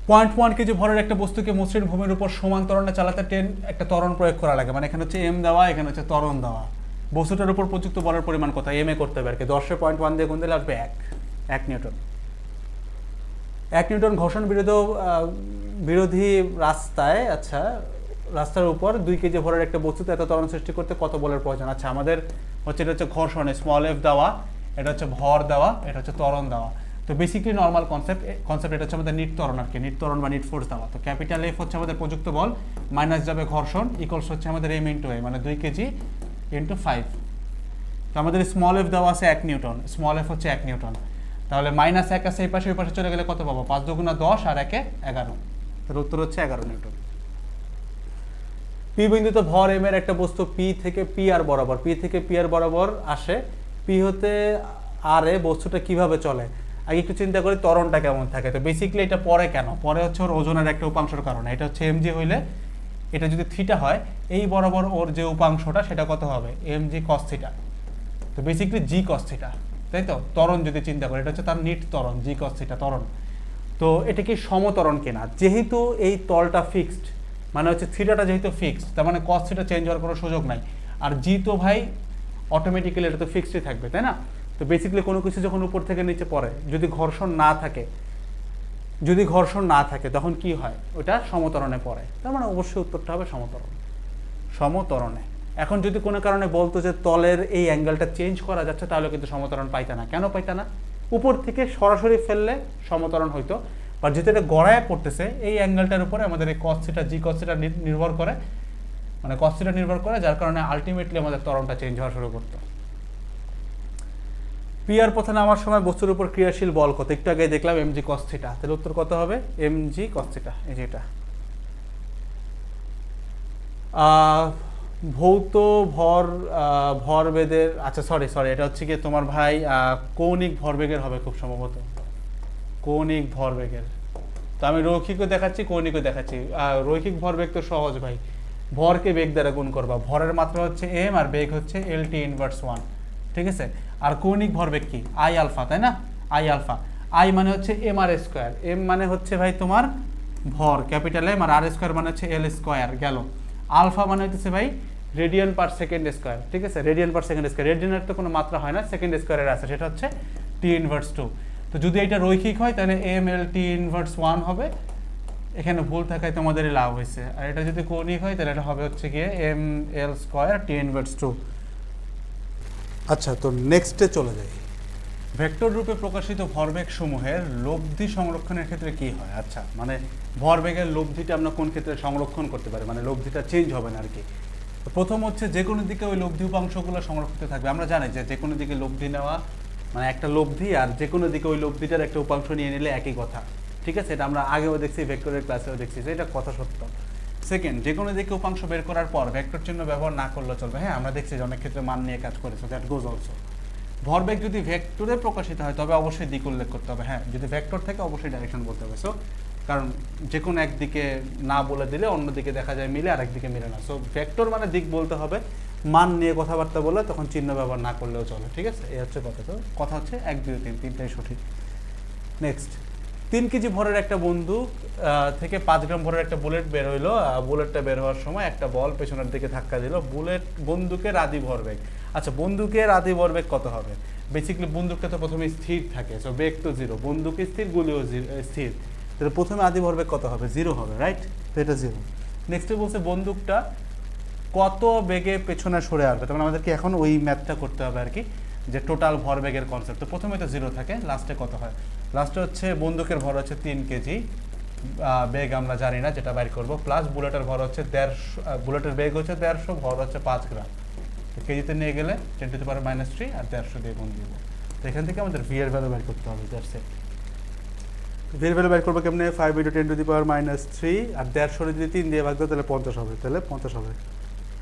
0.1 কেজি ভরের একটা বস্তুকে মসৃণ ভূমির উপর সমান ত্বরণে চালাতে একটা ত্বরণ প্রয়োগ করা লাগে, মানে এখানে হচ্ছে এম দেওয়া, এখানে হচ্ছে ত্বরণ দেওয়া। বস্তুটার উপর প্রযুক্ত বলের পরিমাণ কত? এম এ করতে হবে আর কি। 10 0.1 দিয়ে গুণ দিলে আসবে 1 নিউটন। 1 নিউটন ঘর্ষণ বিরোধী রাস্তায়, আচ্ছা রাস্তার উপর 2 কেজি ভরের একটা বস্তুতে এত ত্বরণ সৃষ্টি করতে কত বলের প্রয়োজন? আচ্ছা আমাদের হচ্ছে এটা হচ্ছে ঘর্ষণে স্মল এফ দেওয়া, এটা হচ্ছে ভর দেওয়া, এটা হচ্ছে ত্বরণ দেওয়া। তো বেসিক্যালি নর্মাল কনসেপ্ট এটা হচ্ছে আমাদের নিট ত্বরণ আর কি, নিট ত্বরণ বা নিট ফোর্স দেওয়া। তো ক্যাপিটাল এফ হচ্ছে আমাদের প্রযুক্ত বল, মাইনাস যাবে ঘর্ষণ, ইকুয়ালস হচ্ছে আমাদের এম ইন্টু এ, মানে 2 কেজি ইন্টু 5। তো আমাদের স্মল এফ দেওয়া আছে 1 নিউটন, স্মল এফ হচ্ছে 1 নিউটন। তাহলে মাইনাস 1 আছে এই পাশে, ওই পাশে চলে গেলে কত পাবো? 5 দুগুণা 10 আর 1 এ 11। তার উত্তর হচ্ছে 11 নিউটন। পি বিন্দুতে ভর এম এর একটা বস্তু পি থেকে পি আর বরাবর, পি থেকে পি আর বরাবর আসে, পি হতে আর এ বস্তুটা কিভাবে চলে? আগে একটু চিন্তা করি ত্বরণটা কেমন থাকে। তো বেসিক্যালি এটা পরে কেন? পরে হচ্ছে ওর ওজনের একটা উপাংশের কারণে। এটা হচ্ছে এমজি হইলে, এটা যদি থিটা হয়, এই বরাবর ওর যে উপাংশটা সেটা কত হবে? MG cos theta. তো বেসিক্যালি জি কস থিটা, তাই তো? ত্বরণ যদি চিন্তা করি, এটা হচ্ছে তার নিট ত্বরণ, জি কস থিটা ত্বরণ। তো এটা কি সমত্বরণ কিনা? যেহেতু এই তলটা ফিক্সড, মানে হচ্ছে থিটাটা যেহেতু ফিক্সড, তার মানে কস থিটা চেঞ্জ হওয়ার কোনো সুযোগ নাই। আর জি তো ভাই অটোমেটিক্যালি এটা তো ফিক্সডই থাকবে, তাই না? তো বেসিক্যালি কোনো কিছু যখন উপর থেকে নিচে পড়ে, যদি ঘর্ষণ না থাকে তখন কি হয়? ওটা সমত্বরণে পড়ে, তার মানে অবশ্যই উত্তরটা হবে সমত্বরণে। এখন যদি কোনো কারণে বলতো যে তলের এই অ্যাঙ্গেলটা চেঞ্জ করা যাচ্ছে, তাহলে কিন্তু সমত্বরণ পাইতা না। কেন পাইতা না? উপর থেকে সরাসরি ফেললে সমত্বরণ হইতো, বা যেহেতু এটা গড়ায় পড়তেছে, এই অ্যাঙ্গেলটার উপরে আমাদের এই কস থিটা, জি কস থিটা নির্ভর করে, মানে কস থিটা নির্ভর করে, যার কারণে আলটিমেটলি আমাদের ত্বরণটা চেঞ্জ হওয়া শুরু করতো। পি আর পথে নামার সময় বস্তুর উপর ক্রিয়াশীল বল কত? একটু আগে দেখলাম এমজি কস থিটা, তাহলে উত্তর কত হবে? এমজি কস থিটা, এই যে এটা। ভৌত ভরবেদের, আচ্ছা সরি এটা হচ্ছে কি তোমার ভাই কৌণিক ভরবেগের হবে খুব সম্ভবত, কৌণিক ভরবেগের। তো আমি রৈখিকও দেখাচ্ছি, কৌণিকও দেখাচ্ছি। রৈখিক ভরবেগ তো সহজ ভাই, ভরকে বেগ দ্বারা গুণ করবা, ভরের মাত্রা হচ্ছে এম আর বেগ হচ্ছে এল টি ইনভার্স 1, ঠিক আছে। আর কৌণিক ভরবেগ কি? আই আলফা, তাই না? আই আলফা, আই মানে হচ্ছে এম আর স্কোয়ার, এম মানে হচ্ছে ভাই তোমার ভর ক্যাপিটাল এম, আর স্কোয়ার মানে হচ্ছে এল স্কোয়ার গেল। আলফা মানে হচ্ছে ভাই রেডিয়ান পার সেকেন্ড স্কোয়ার, ঠিক আছে, রেডিয়ান পার সেকেন্ড স্কোয়ার। রেডিয়ানের তো কোনো মাত্রা হয় না, সেকেন্ড স্কোয়ারের আছে, সেটা হচ্ছে টি ইনভার্স 2। তো যদি এটা রৈখিক হয় তাহলে এম এল টি ইনভার্স 1 হবে, এখানে ভুল থাকায় তোমাদের লাভ হয়েছে। আর এটা যদি কৌণিক হয় তাহলে এটা হবে হচ্ছে গিয়ে M L square T inverse 2। আচ্ছা, তো নেক্সটে চলে যাই। ভেক্টর রূপে প্রকাশিত ভরবেগ সমূহের লব্ধি সংরক্ষণের ক্ষেত্রে কি হয়? আচ্ছা, মানে ভরবেগের লব্ধিটা আমরা কোন ক্ষেত্রে সংরক্ষণ করতে পারি, মানে লব্ধিটা চেঞ্জ হবে না আর কি। প্রথম হচ্ছে যে কোনো দিকে ওই লব্ধি উপাংশগুলো সংরক্ষিত থাকবে। আমরা জানি যে কোনো দিকে লব্ধি নেওয়া মানে একটা লব্ধি, আর যে কোনো দিকে ওই লব্ধিটার একটা উপাংশ নিয়ে নিলে একই কথা, ঠিক আছে। এটা আমরা আগেও দেখছি, ভেক্টরের ক্লাসেও দেখছি যে এটা কথা সত্য। সেকেন্ড, যে কোনো দিকে উপাংশ বের করার পর ভেক্টর চিহ্ন ব্যবহার না করলে চলবে। হ্যাঁ, আমরা দেখছি যে অনেক ক্ষেত্রে মান নিয়ে কাজ করেছে, দ্যাট গোজ অলসো। ভরবেগ যদি ভেক্টরে প্রকাশিত হয় তবে অবশ্যই দিক উল্লেখ করতে হবে। হ্যাঁ, যদি ভেক্টর থেকে অবশ্যই ডাইরেকশন বলতে হবে। সো কারণ যে কোনো একদিকে না বলে দিলে অন্যদিকে দেখা যায় মিলে, আর একদিকে মিলে না। সো ভেক্টর মানে দিক বলতে হবে, মান নিয়ে কথাবার্তা বলে তখন চিহ্ন ব্যবহার না করলেও চলে, ঠিক আছে। এই হচ্ছে কথা। তো কথা হচ্ছে 1 2 3, তিনটাই সঠিক। নেক্সট, 3 কেজি ভরের একটা বন্দুক থেকে 5 গ্রাম ভরের একটা বুলেট বের হইলো। বুলেটটা বের হওয়ার সময় একটা বল পেছনের দিকে ধাক্কা দিল। বন্দুকের আদি ভরবেগ। আচ্ছা, বন্দুকের আদি ভরবেগ কত হবে? বেসিক্যালি বন্দুকটা তো প্রথমে স্থির থাকে, সো বেগ তো 0, বন্দুক স্থির, গুলিও স্থির, তাহলে প্রথমে আদি ভরবেগ কত হবে? 0 হবে, রাইট? তো এটা 0। নেক্সটে বলছে বন্দুকটা কত বেগে পেছনে সরে আসবে, তখন আমাদেরকে এখন ওই ম্যাথটা করতে হবে আর কি, যে টোটাল ভরবেগের কনসেপ্ট। তো প্রথমে তো 0 থাকে, লাস্টে কত হয়? লাস্টে হচ্ছে বন্দুকের ভর হচ্ছে 3 কেজি, বেগ আমরা জানি না, যেটা বাইর করবো, প্লাস বুলেটের ভর হচ্ছে 150, বুলেটের বেগ হচ্ছে 150, ভর হচ্ছে 5 গ্রাম। তো কেজিতে নিয়ে গেলে 10 to the power -3 আর 150 দিয়ে গুণ দিব। তো এখান থেকে আমাদের ভি এর ভ্যালু বের করতে হবে। That's it. ভ্যালু বের করবো কেমনে 5 × 10⁻³ আর 150 যদি 3 দিয়ে ভাগ দাও তাহলে 50 হবে, তাহলে 50 হবে।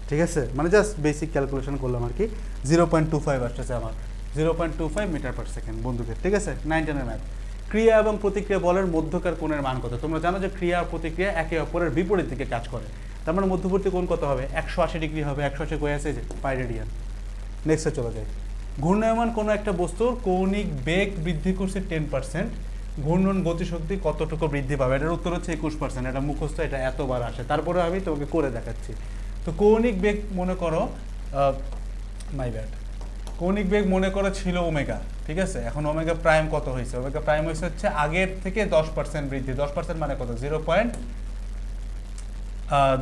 ঠিক আছে, মানে জাস্ট বেসিক ক্যালকুলেশন করলাম আর কি। 0.25 আসতেছে আমার, 0.25 মিটার/সেকেন্ড বন্ধুদের। ঠিক আছে, 9 10 এর ম্যাথ। ক্রিয়া এবং প্রতিক্রিয়া বলের মধ্যকার কোণের মান কত? তোমরা জানো যে ক্রিয়া আর প্রতিক্রিয়া একে অপরের বিপরীত দিকে কাজ করে, তার মানে মধ্যবর্তী কোণ কত হবে? 180 ডিগ্রি হবে। 180 কই আছে? যে পাই রেডিয়ান। নেক্সটে চলে যায়। ঘূর্ণায়মান কোনো একটা বস্তুর কৌণিক বেগ বৃদ্ধি করছে 10%, ঘূর্ণন গতিশক্তি কতটুকু বৃদ্ধি পাবে? এটার উত্তর হচ্ছে 21%। এটা মুখস্থ, এটা এতবার আসে, তারপরে আমি তোমাকে করে দেখাচ্ছি। তো কৌণিক বেগ মনে করো, মাই ব্যাড, কৌণিক বেগ মনে করো ছিল ওমেগা। ঠিক আছে, এখন ওমেগা প্রাইম কত হয়েছে? ওমেগা প্রাইম হয়েছে হচ্ছে আগের থেকে 10% বৃদ্ধি। 10% মানে কত?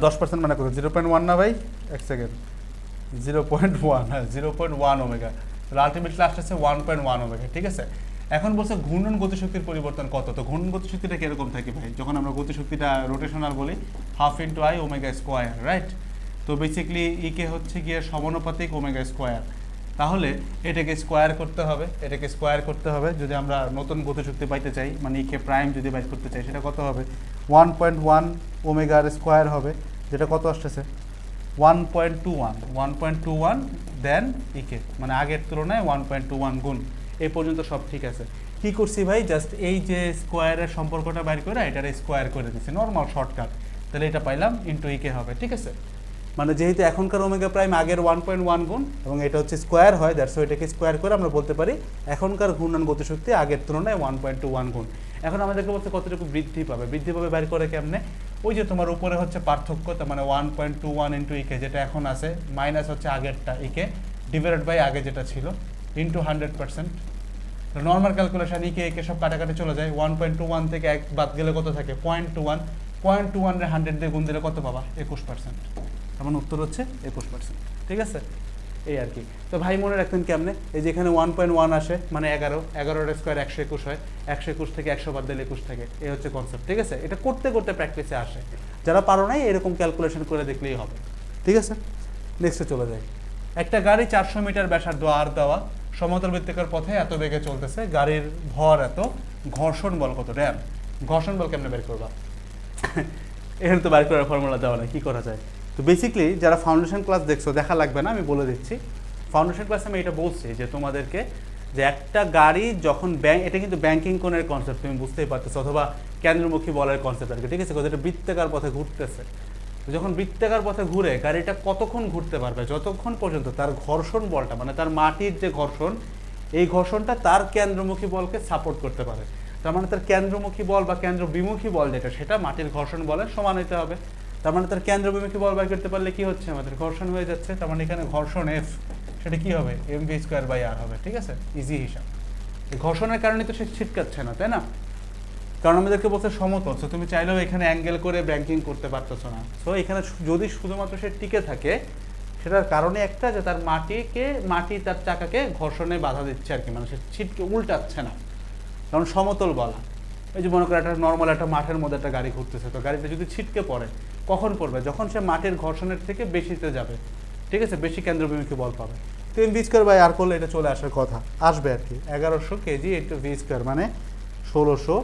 10% মানে কত? 0.1 না ভাই? এক সেকেন্ড, 0.1, হ্যাঁ 0.1 ওমেগা। তাহলে আলটিমেটলি আসছে 1.1 ওমেগা। ঠিক আছে, এখন বলছে ঘূর্ণন গতিশক্তির পরিবর্তন কত? তো ঘূর্ণন গতিশক্তিটা কিরকম থাকে ভাই? যখন আমরা গতিশক্তিটা রোটেশনাল বলি, 1/2 × I ওমেগা স্কোয়ার, রাইট? তো বেসিক্যালি ইকে হচ্ছে গিয়ে সমানুপাতিক ওমেগা স্কোয়ার। তাহলে এটাকে স্কোয়ার করতে হবে, এটাকে স্কোয়ার করতে হবে যদি আমরা নতুন গতিশক্তি পাইতে চাই, মানে ইকে প্রাইম যদি বাইর করতে চাই, সেটা কত হবে? 1.1 ওমেগার স্কোয়ার হবে, যেটা কত আসতেছে? 1.21 দেন ইকে, মানে আগের তুলনায় 1.21 গুণ। এই পর্যন্ত সব ঠিক আছে। কি করছি ভাই? জাস্ট এই যে স্কোয়ারের সম্পর্কটা বাইর করে এটার স্কোয়ার করে দিচ্ছি, নর্মাল শর্টকাট। তাহলে এটা পাইলাম ইন্টু ইকে হবে। ঠিক আছে, মানে যেহেতু এখনকার ওমেগা প্রাইম আগের 1.1 গুণ এবং এটা হচ্ছে স্কোয়ার হয়, দ্যাটস এটাকে স্কোয়ার করে আমরা বলতে পারি এখনকার ঘূর্ণন গতিশক্তি আগের তুলনায় 1.21 গুণ। এখন আমাদেরকে বলতে কতটুকু বৃদ্ধি পাবে? বৃদ্ধি পাবে বাইর করে কেমনে? ওই যে তোমার উপরে হচ্ছে পার্থক্য, তার মানে 1.21 ইন্টু ইকে যেটা এখন আছে, মাইনাস হচ্ছে আগেরটা ইকে, ডিভাইডেড বাই আগে যেটা ছিল, ইন্টু 100%। নর্মাল ক্যালকুলেশন ইকে একে সব কাটাকাটি চলে যায়। 1.21 থেকে 1 বাদ গেলে কত থাকে? 0.21। 0.21 রে 100 দিয়ে গুণ দিলে কত পাবা? 21%। আমার উত্তর হচ্ছে 21%। ঠিক আছে, এই আর কি। তো ভাই মনে রাখতেন কেমনে? এই যে এখানে 1.1 আসে মানে 11, 11 স্কোয়ার 121 হয়, 121 থেকে 100 বাদ দিলে 21 থাকে। এই হচ্ছে কনসেপ্ট। ঠিক আছে, এটা করতে করতে প্র্যাকটিসে আসে, যারা পারো নাই এরকম ক্যালকুলেশন করে দেখলেই হবে। ঠিক আছে, নেক্সটে চলে যাই। একটা গাড়ি 400 মিটার ব্যাসার্ধ আর দেওয়া, সমতল বৃত্তাকার পথে এত বেগে চলতেছে, গাড়ির ভর এত, ঘর্ষণ বল কত? ড্যাম, ঘর্ষণ বল কেমনে বের করবা? এখানে তো বের করার ফর্মুলা দেওয়া নাই, কি করা যায়? তো বেসিক্যালি যারা ফাউন্ডেশন ক্লাস দেখছো, দেখা লাগবে না, আমি বলে দিচ্ছি। ফাউন্ডেশন ক্লাসে আমি এটা বলছি যে তোমাদেরকে, যে একটা গাড়ি যখন এটা কিন্তু ব্যাংকিং কোণের কনসেপ্ট, তুমি বুঝতেই পারতেছো, অথবা কেন্দ্রমুখী বলের কনসেপ্ট আর কি। ঠিক আছে, এটা বৃত্তাকার পথে ঘুরতেছে। যখন বৃত্তাকার পথে ঘুরে গাড়িটা কতক্ষণ ঘুরতে পারবে? যতক্ষণ পর্যন্ত তার ঘর্ষণ বলটা, মানে তার মাটির যে ঘর্ষণ, এই ঘর্ষণটা তার কেন্দ্রমুখী বলকে সাপোর্ট করতে পারে। তার মানে তার কেন্দ্রমুখী বল বা কেন্দ্র বিমুখী বল যেটা, সেটা মাটির ঘর্ষণ বলের সমান হতে হবে। তার মানে তার কেন্দ্র বিমুখী বল বের করতে পারলে কি হচ্ছে? আমাদের ঘর্ষণ হয়ে যাচ্ছে। তার মানে এখানে ঘর্ষণ এফ, সেটা কি হবে? mv²/r হবে। ঠিক আছে, ইজি হিসাব। এই ঘর্ষণের কারণে তো সে ছিটকাচ্ছে না, তাই না? কারণ আমাদেরকে বলছে সমতল, সো তুমি চাইলেও এখানে অ্যাঙ্গেল করে ব্যাংকিং করতে পারতেছো না। সো এখানে যদি শুধুমাত্র সে টিকে থাকে, সেটার কারণে একটা, যে তার মাটি তার চাকাকে ঘর্ষণে বাধা দিচ্ছে আর কি, মানে সে ছিটকে উল্টাচ্ছে না, কারণ সমতল বলা। এই যে মনে করো একটা নর্মাল একটা মাঠের মধ্যে একটা গাড়ি ঘুরতেছে, তো গাড়িটা যদি ছিটকে পড়ে, কখন পড়বে? যখন সে মাটির ঘর্ষণের থেকে বেশিতে যাবে। ঠিক আছে, বেশি কেন্দ্রবিমুখী বল পাবে। তো mv²/r করলে এটা চলে আসার কথা, আসবে আর কি। 1100 কেজি ইন্টু v² মানে 1600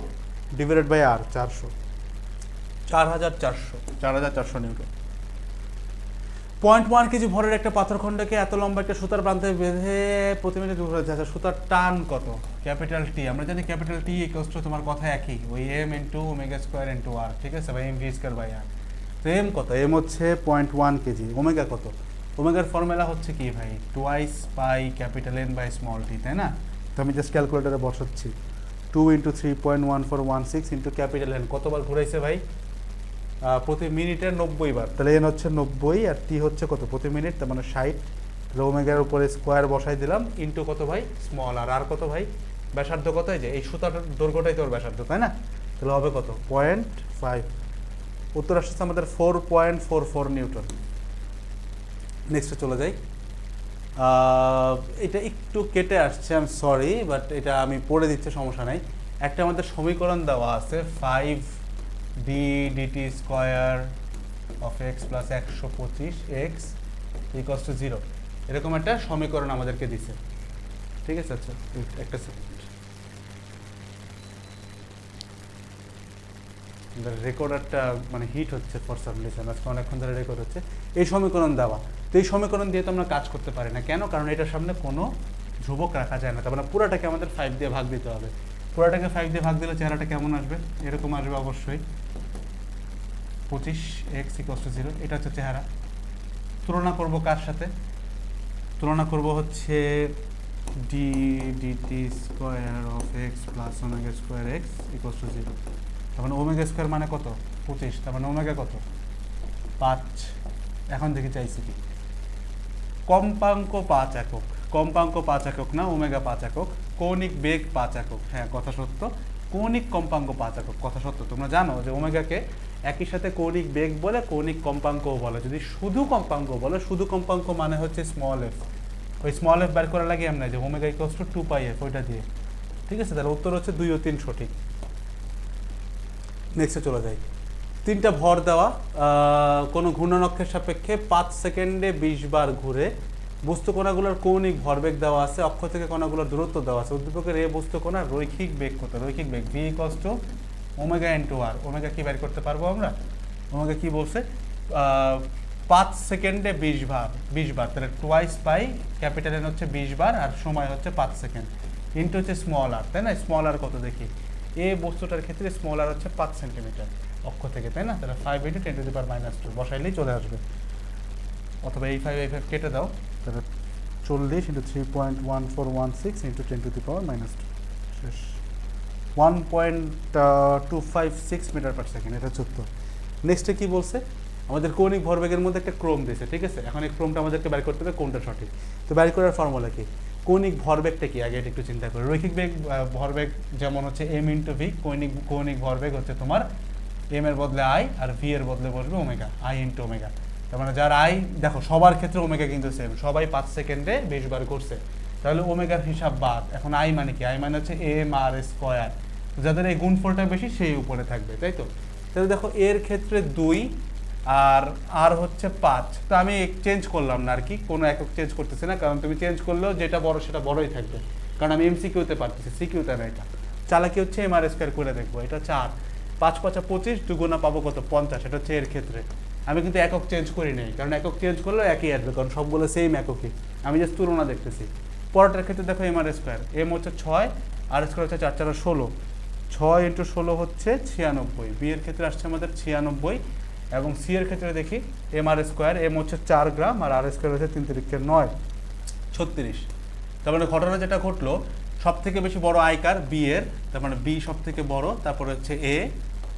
divided by r 400, 4400 newton. 0.1 kg ভরের একটা পাথরখণ্ডকে এত লম্বা একটা সুতার প্রান্তে বেঁধে প্রতি মিনিট ঘুরে যাচ্ছে, সুতার টান কত? ক্যাপিটাল টি, আমরা জানি ক্যাপিটাল টি ইকুয়ালস টু, তোমার কথা একই, ওই m ইন্টু ওমেগা² ইন্টু r। ঠিক আছে ভাই, mv²/r। তো m কত? m হচ্ছে 0.1 কেজি। ওমেগা কত? ওমেগার ফর্মুলা হচ্ছে কি ভাই? 2 pi capital N by small T, তাই না? তো আমি জাস্ট ক্যালকুলেটারে বসাচ্ছি, 2 ইন্টু 3.1416 ইন্টু ক্যাপিটাল N। কতবার ঘুরাইছে ভাই? প্রতি মিনিটে 90 বার। তাহলে এন হচ্ছে 90 আর টি হচ্ছে কত? প্রতি মিনিট, তার মানে 60। তাহলে ওমেগার উপরে স্কোয়ার বসাই দিলাম, ইন্টু কত ভাই? স্মল আর। আর কত ভাই? ব্যাসার্ধ কত? এই যে এই সুতার দৈর্ঘ্যটাই তোর ব্যাসার্ধ, তাই না? তাহলে হবে কত? 0.5। উত্তর আসছে আমাদের 4.44 নিউটন। নেক্সটে চলে যাই। এটা একটু কেটে আসছে, আই এম সরি, বাট এটা আমি পড়ে দিচ্ছি, সমস্যা নাই। একটা আমাদের সমীকরণ দেওয়া আছে, 5d dt square of x plus 125x equals to 0, এরকম একটা সমীকরণ আমাদেরকে দিছে। ঠিক আছে, আচ্ছা একটা সেকেন্ড। রেকর্ডারটা মানে হিট হচ্ছে ফর সাম রিজন, আজকে অনেকক্ষণ ধরে রেকর্ড হচ্ছে। এই সমীকরণ দেওয়া, তো এই সমীকরণ দিয়ে তো আমরা কাজ করতে পারি না, কেন? কারণ এটার সামনে কোনো ধ্রুবক রাখা যায় না, তার মানে পুরাটাকে আমাদের 5 দিয়ে ভাগ দিতে হবে। পুরাটাকে 5 দিয়ে ভাগ দিলে চেহারাটা কেমন আসবে? এরকম আসবে অবশ্যই, 25x = 0। এটা হচ্ছে চেহারা। তুলনা করব কার সাথে? তুলনা করব হচ্ছে d/(x + ω²x) = 0। তার মানে ω² মানে কত? 25। তার মানে ওমেগা কত? 5। এখন দেখি চাইছি কি, কম্পাঙ্ক 5 একক। কম্পাঙ্ক 5 একক না, ওমেগা 5 একক। কৌণিক বেগ 5 একক, হ্যাঁ কথা সত্য। কৌণিক কম্পাঙ্ক 5 একক, কথা সত্য। তোমরা জানো যে ওমেগাকে একই সাথে কৌণিক বেগ বলে, কৌণিক কম্পাঙ্কও বলে। যদি শুধু কম্পাঙ্ক বলে, শুধু কম্পাঙ্ক মানে হচ্ছে স্মল এফ। ওই স্মল এফ বের করা লাগে আমরা যে ওমেগা = 2πf, ওইটা দিয়ে। ঠিক আছে, তাহলে উত্তর হচ্ছে 2 ও 3 সঠিক। নেক্সটে চলে যাই। 3টা ভর দেওয়া, কোনো ঘূর্ণনক্ষের সাপেক্ষে 5 সেকেন্ডে 20 বার ঘুরে। বস্তু কণাগুলোর কৌণিক ভরবেগ দেওয়া আছে, অক্ষ থেকে কণাগুলোর দূরত্ব দেওয়া আছে। উদ্দীপকের এ বস্তু কণার রৈখিক বেগ কত? রৈখিক বেগ v = ওমেগা × r। ওমেগা কি বের করতে পারবো আমরা? ওমেগা কি বলছে? 5 সেকেন্ডে 20 বার, তাহলে টোয়াইস পাই, ক্যাপিটাল এন হচ্ছে 20 বার, আর সময় হচ্ছে 5 সেকেন্ড, ইন্টু হচ্ছে স্মল আর, তাই না? স্মল আর কত দেখি? এই বস্তুটার ক্ষেত্রে স্মল আর হচ্ছে 5 সেন্টিমিটার অক্ষ থেকে, তাই না? তাহলে 5 × 10⁻² বসাইলেই চলে আসবে। অথবা এই 5 কেটে দাও, তাহলে 40 × 3.1416 × 10⁻², শেষ। 1.256 মিটার/সেকেন্ড, এটা হচ্ছে উত্তর। নেক্সটে কি বলছে? আমাদের কৌণিক ভরবেগের মধ্যে একটা ক্রম দিয়েছে, ঠিক আছে? এখন এই ক্রমটা আমাদেরকে বের করতে হবে কোনটা সঠিক। তো বের করার ফর্মুলা কি? কৌণিক ভরবেগটা কি আগে এটা একটু চিন্তা করি। রৈখিক বেগ ভরবেগ যেমন হচ্ছে m × v, কৌণিক ভরবেগ হচ্ছে তোমার m এর বদলে i, আর v এর বদলে বসবে ওমেগা, i × ওমেগা। তার মানে যার i, দেখো সবার ক্ষেত্রে ওমেগা কিন্তু সেম, সবাই 5 সেকেন্ডে 20 বার করছে, তাহলে ওমেগার হিসাব বাদ। এখন i মানে কি? i মানে হচ্ছে mr²। যাদের এই গুণফলটা বেশি সেই উপরে থাকবে, তাই তো? তাহলে দেখো এর ক্ষেত্রে 2 আর হচ্ছে 5। তো আমি চেঞ্জ করলাম না আর কি, কোনো একক চেঞ্জ করতেছি না, কারণ তুমি চেঞ্জ করলেও যেটা বড় সেটা বড়ই থাকবে, কারণ আমি এমসিকিউতে পারতেছি, সিকিউতে না। এটা চালাকি হচ্ছে mr² করে দেখবো। এটা 4, 5 × 5 = 25, দুগুণা পাবো কত? 50। এটা হচ্ছে এর ক্ষেত্রে। আমি কিন্তু একক চেঞ্জ করি নাই, কারণ একক চেঞ্জ করলেও একই আসবে, কারণ সবগুলো সেম এককই। আমি জাস্ট তুলনা দেখতেছি। পরেরটার ক্ষেত্রে দেখো mr², m হচ্ছে 6, r² হচ্ছে 4 × 4 = 16, 6 × 16 হচ্ছে 96। বি এর ক্ষেত্রে আসছে আমাদের 96, এবং সি এর ক্ষেত্রে দেখি mr², m হচ্ছে 4 গ্রাম, আর r² হচ্ছে 3 × 9, 36। তার মানে ঘটনা যেটা ঘটলো, সব থেকে বেশি বড় আই কার? বি এর, তার মানে বি সব থেকে বড়, তারপরে হচ্ছে এ,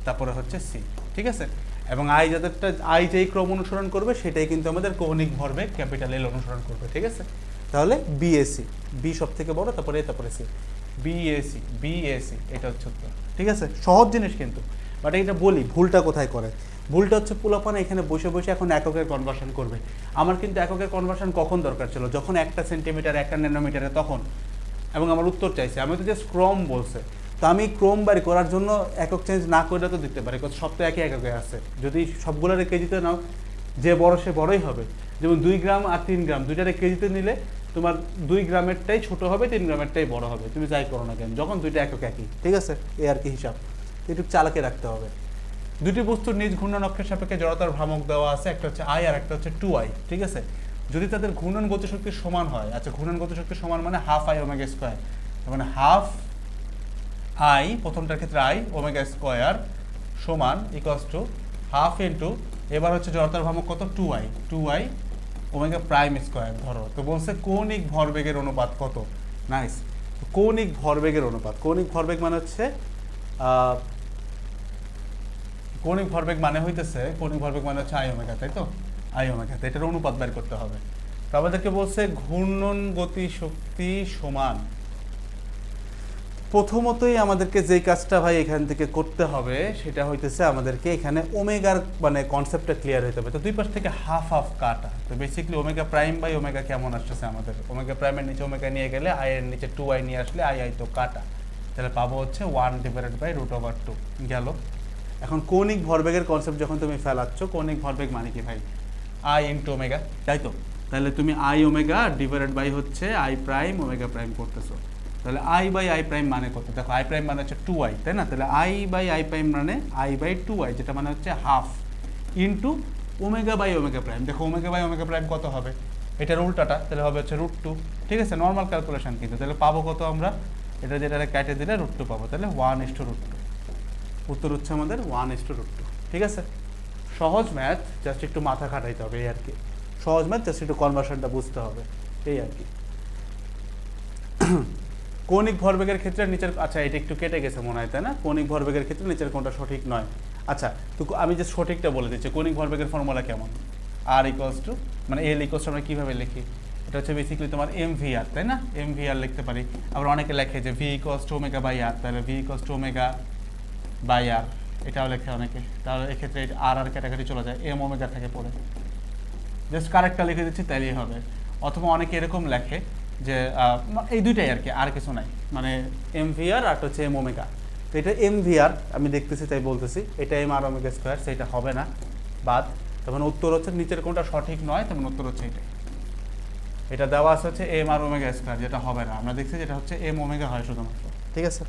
তারপরে হচ্ছে সি, ঠিক আছে? এবং আই যাদেরটা, আই যেই ক্রম অনুসরণ করবে সেটাই কিন্তু আমাদের কৌণিক ভরবেগ ক্যাপিটাল এল অনুসরণ করবে, ঠিক আছে? তাহলে বিএসি, বি সব থেকে বড়, তারপরে এ, তারপরে সি, বিএসি, এটা হচ্ছে উত্তর, ঠিক আছে? সহজ জিনিস কিন্তু, বাট এটা বলি ভুলটা কোথায় করে। ভুলটা হচ্ছে পোলাপানা এখানে বসে বসে এখন এককের কনভার্সন করবে। আমার কিন্তু এককের কনভার্সন কখন দরকার ছিল? যখন 1 সেন্টিমিটার 1 ন্যানোমিটারে, তখন। এবং আমার উত্তর চাইছে, আমি তো জাস্ট ক্রম বলছে, তো আমি ক্রম বাড়ি করার জন্য একক চেঞ্জ না করে তো দিতে পারি, সব তো একই এককে আছে। যদি সবগুলোর কেজিতে নাও, যে বড় সে বড়ই হবে। যেমন 2 গ্রাম আর 3 গ্রাম, দুইটারে কেজিতে নিলে তোমার 2 গ্রামেরটাই ছোট হবে, 3 গ্রামেরটাই বড় হবে, তুমি যাই করো না কেন, যখন দুইটা একক একই, ঠিক আছে? এই আর কি হিসাব, একটু চালাকে রাখতে হবে। দুটি বস্তুর নিজ ঘূর্ণনক্ষের সাপেক্ষে জড়তার ভ্রামক দেওয়া আছে, একটা হচ্ছে i আর একটা হচ্ছে 2i, ঠিক আছে? যদি তাদের ঘূর্ণন গতিশক্তি সমান হয়, আচ্ছা ঘূর্ণন গতিশক্তি সমান মানে ½ i ওমেগা², মানে ½ i, প্রথমটার ক্ষেত্রে i ওমেগা² সমান = ½ এবার হচ্ছে জড়তার ভ্রামক কত? 2i ওমেগা²। ধরো তো বলছে কৌণিক ভরবেগের অনুপাত কত? নাইস। কৌণিক ভরবেগের অনুপাত, কৌণিক ভরবেগ মানে হচ্ছে কৌণিক ভরবেগ মানে হচ্ছে i ওমেগা, তাই তো? i ওমেগা, তো এটার অনুপাত বের করতে হবে। তো আমাদেরকে বলছে ঘূর্ণন গতিশক্তি সমান। প্রথমতই আমাদেরকে যেই কাজটা ভাই এখান থেকে করতে হবে সেটা হইতেছে আমাদেরকে এখানে ওমেগার মানে কনসেপ্টটা ক্লিয়ার হতে হবে। তো দুই পাশ থেকে হাফ কাটা, তো বেসিক্যালি ওমেগা প্রাইম/ওমেগা কেমন আসতেছে আমাদের? ওমেগা প্রাইমের নিচে ওমেগা নিয়ে গেলে i এর নিচে 2i নিয়ে আসলে i তো কাটা, তাহলে পাবো হচ্ছে 1/√2 গেল। এখন কৌণিক ভরবেগের কনসেপ্ট যখন তুমি ফেলাচ্ছ, কৌণিক ভরবেগ মানে কি ভাই? i × ওমেগা, তাই তো? তাহলে তুমি i ওমেগা ডিভাইডেড বাই হচ্ছে i প্রাইম ওমেগা প্রাইম করতেছো, তাহলে আই বাই আই প্রাইম মানে কত? দেখো আই প্রাইম মানে হচ্ছে 2i, তাই না? তাহলে আই বাই আই প্রাইম মানে আই বাই 2i, যেটা মানে হচ্ছে half into omega by omega prime. দেখো ওমেগা বাই ওমেগা প্রাইম কত হবে? এটার উল্টাটা, তাহলে হবে হচ্ছে √2। ঠিক আছে, নর্মাল ক্যালকুলেশন কিন্তু। তাহলে পাবো কত আমরা? এটা যেটা কেটে দিলে √2 পাবো, তাহলে 1:√2। উত্তর হচ্ছে আমাদের 1:√2। ঠিক আছে, সহজ ম্যাথ, জাস্ট একটু মাথা খাটাইতে হবে এই আর কি। সহজ ম্যাথ, জাস্ট একটু কনভার্সনটা বুঝতে হবে এই আর কি। কৌণিক ভরবেগের ক্ষেত্রে নিচের, আচ্ছা এটা একটু কেটে গেছে মনে হয়, তাই না? কৌণিক ভরবেগের ক্ষেত্রে নিচের কোনটা সঠিক নয়? আচ্ছা, তো আমি যে সঠিকটা বলে দিচ্ছি, কৌণিক ভরবেগের ফর্মুলা কেমন? আর ইকুয়ালস টু, মানে এল ইকুয়ালস টু আমরা কীভাবে লিখি? এটা হচ্ছে বেসিক্যালি তোমার MVR, তাই না? MVR লিখতে পারি। আবার অনেকে লেখে যে V equals to omega by R, তাহলে V equals to omega by R, এটাও লেখে অনেকে। তাহলে এক্ষেত্রে আর আর ক্যাটাগরি চলে যায়, এম ওমেগা থেকে পড়ে। জাস্ট কারেক্টটা লিখে দিচ্ছি, তাইলেই হবে। অথবা অনেকে এরকম লেখে যে এই দুইটাই আর কি, আর কিছু নাই, মানে MVR আর হচ্ছে এম ওমেগা। তো এটা MVR আমি দেখতেছি তাই বলতেছি, এটা এম আর ওমেগা স্কোয়ার, সেটা হবে না, বাদ। তখন উত্তর হচ্ছে নিচের কোনটা সঠিক নয়, তখন উত্তর হচ্ছে এটাই। এটা দেওয়া আছে হচ্ছে এম আর ওমেগা স্কোয়ার, যেটা হবে না। আমরা দেখছি যেটা হচ্ছে এম ওমেগা হয় শুধুমাত্র। ঠিক আছে,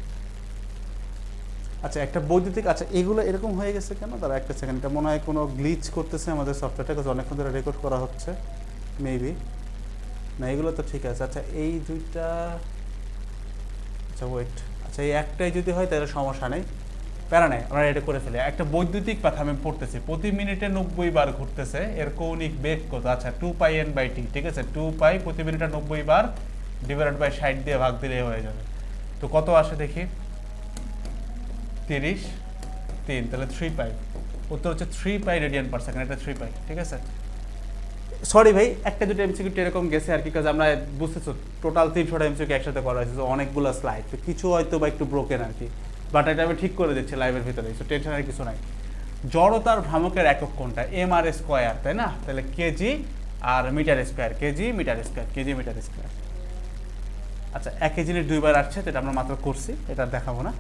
আচ্ছা একটা বৈদ্যুতিক, আচ্ছা এগুলো এরকম হয়ে গেছে কেন? তারা একটা সেকেন্ড, এটা মনে হয় কোনো গ্লিচ করতেছে আমাদের সফটওয়্যারটা, কারণ অনেকক্ষণ ধরে রেকর্ড করা হচ্ছে মেবি। না এগুলো তো ঠিক আছে। আচ্ছা এই দুইটা, আচ্ছা ওয়েট, আচ্ছা এই একটাই যদি হয় তাহলে সমস্যা নেই, প্যারা নেই, আমরা এটা করে ফেলি। একটা বৈদ্যুতিক পাখা আমি পড়তেছি, প্রতি মিনিটে 90 বার ঘুরতেছে, এর কৌণিক বেগ কত? আচ্ছা 2πn/t। ঠিক আছে, 2π প্রতি মিনিটে 90 বার ডিভাইডেড বাই 60 দিয়ে ভাগ দিলে হয়ে যাবে। তো কত আসে দেখি? 33, তাহলে 3π। উত্তর হচ্ছে 3π রেডিয়ান পার সেকেন্ড, এটা 3π। ঠিক আছে, সরি ভাই, একটা দুটো এমসিকিউ এরকম গেছে আর কি, কাজ আমরা বুঝতেছো টোটাল 300টা এমসিকিউ একসাথে করা হয়েছে, অনেকগুলো স্লাইড, তো কিছু হয়তো বা একটু ব্রোকেন আর কি, বাট এটা আমি ঠিক করে দিচ্ছি লাইভের ভিতরে, সো টেনশনের কিছু নাই। জড়তার ভ্রামকের একক কোনটা? MR স্কোয়ার, তাই না? তাহলে কেজি আর metre square, KG metre square, KG metre square. আচ্ছা একই জিনিস দুইবার আসছে, এটা আমরা মাত্র করছি, এটা দেখাবো না।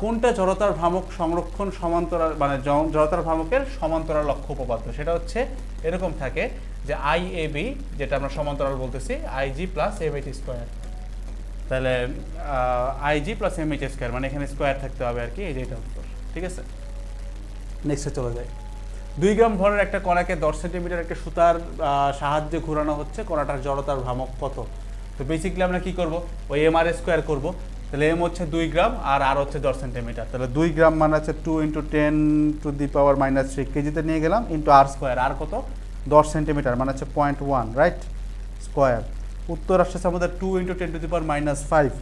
কোনটা জড়তার ভ্রামক সংরক্ষণ সমান্তরাল, মানে জড়তার ভ্রামকের সমান্তরাল লক্ষ্য উপপাদ্য? সেটা হচ্ছে এরকম থাকে যে IAB, যেটা আমরা সমান্তরাল বলতেছি, IG প্লাস MH স্কোয়ার। তাহলে IG প্লাস MH স্কোয়ার, মানে এখানে স্কোয়ার থাকতে হবে আর কি, এই যে এটা উত্তর। ঠিক আছে, নেক্সটে চলে যায়। 2 গ্রাম ভরের একটা কণাকে 10 সেন্টিমিটার একটা সুতার সাহায্যে ঘোরানো হচ্ছে, কণাটার জড়তার ভ্রামক কত? তো বেসিক্যালি আমরা কি করব? ওই MR স্কোয়ার করব। তাহলে এম হচ্ছে 2 গ্রাম আর হচ্ছে 10 সেন্টিমিটার, তাহলে 2 গ্রাম মানে হচ্ছে 2 × 10⁻³ কেজিতে নিয়ে গেলাম, ইন্টু আর স্কোয়ার, আর কত? 10 সেন্টিমিটার মানে হচ্ছে 0.1, রাইট, স্কোয়ার। উত্তর আসছে আমাদের 2 × 10⁻⁵।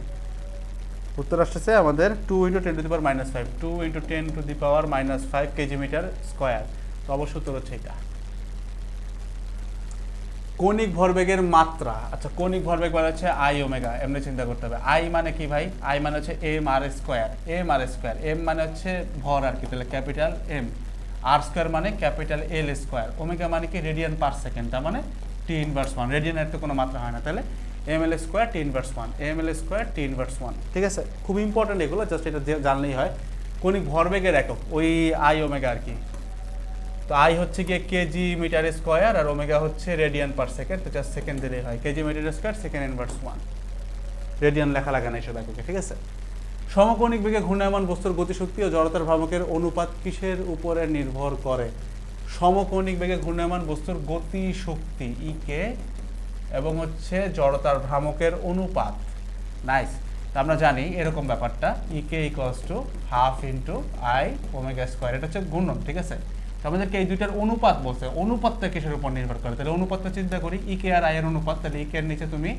উত্তর আসছে আমাদের 2 × 10⁻⁵, 2 × 10⁻⁵ কেজি মিটার স্কোয়ার। তো অবশ্যই উত্তর হচ্ছে এটা। কৌণিক ভরবেগের মাত্রা, আচ্ছা কৌণিক ভরবেগ মানে হচ্ছে আই ওমেগা, এমনি চিন্তা করতে হবে। আই মানে কি ভাই? আই মানে হচ্ছে MR square, MR square, M মানে হচ্ছে ভর আর কি, তাহলে ক্যাপিটাল এম। আর স্কোয়ার মানে ক্যাপিটাল এল স্কোয়ার, ওমেগা মানে কি রেডিয়ান পার সেকেন্ড, তার মানে T−1, রেডিয়ানের তো কোনো মাত্রা হয় না, তাহলে ml square T−1, ml square T−1। ঠিক আছে, খুব ইম্পর্টেন্ট এগুলো, জাস্ট এটা জানলেই হয়। কৌণিক ভরবেগের একক ওই আই ওমেগা আর কি। তো আই হচ্ছে গিয়ে কেজি মিটার স্কোয়ার আর ওমেগা হচ্ছে রেডিয়ান পার সেকেন্ড, তো জাস্ট সেকেন্ড দিলেই হয়, kg metre square second inverse 1, radian লেখা লাগে না এসব এককে। ঠিক আছে, সমকৌণিক বেগে ঘূর্ণায়মান বস্তুর গতিশক্তি ও জড়তার ভ্রামকের অনুপাত কিসের উপরে নির্ভর করে? সমকৌণিক বেগে ঘূর্ণায়মান বস্তুর গতিশক্তি ইকে এবং হচ্ছে জড়তার ভ্রামকের অনুপাত। নাইস, আমরা জানি এরকম ব্যাপারটা, EK equals to half into I omega square, এটা হচ্ছে গুণন। ঠিক আছে, আমাদেরকে এই দুইটার অনুপাত বলছে, অনুপাতটা কিসের উপর নির্ভর করে? তাহলে অনুপাতটা চিন্তা করি, ইকে আর আই এর অনুপাত, তাহলে ইকে এর নিচে তুমি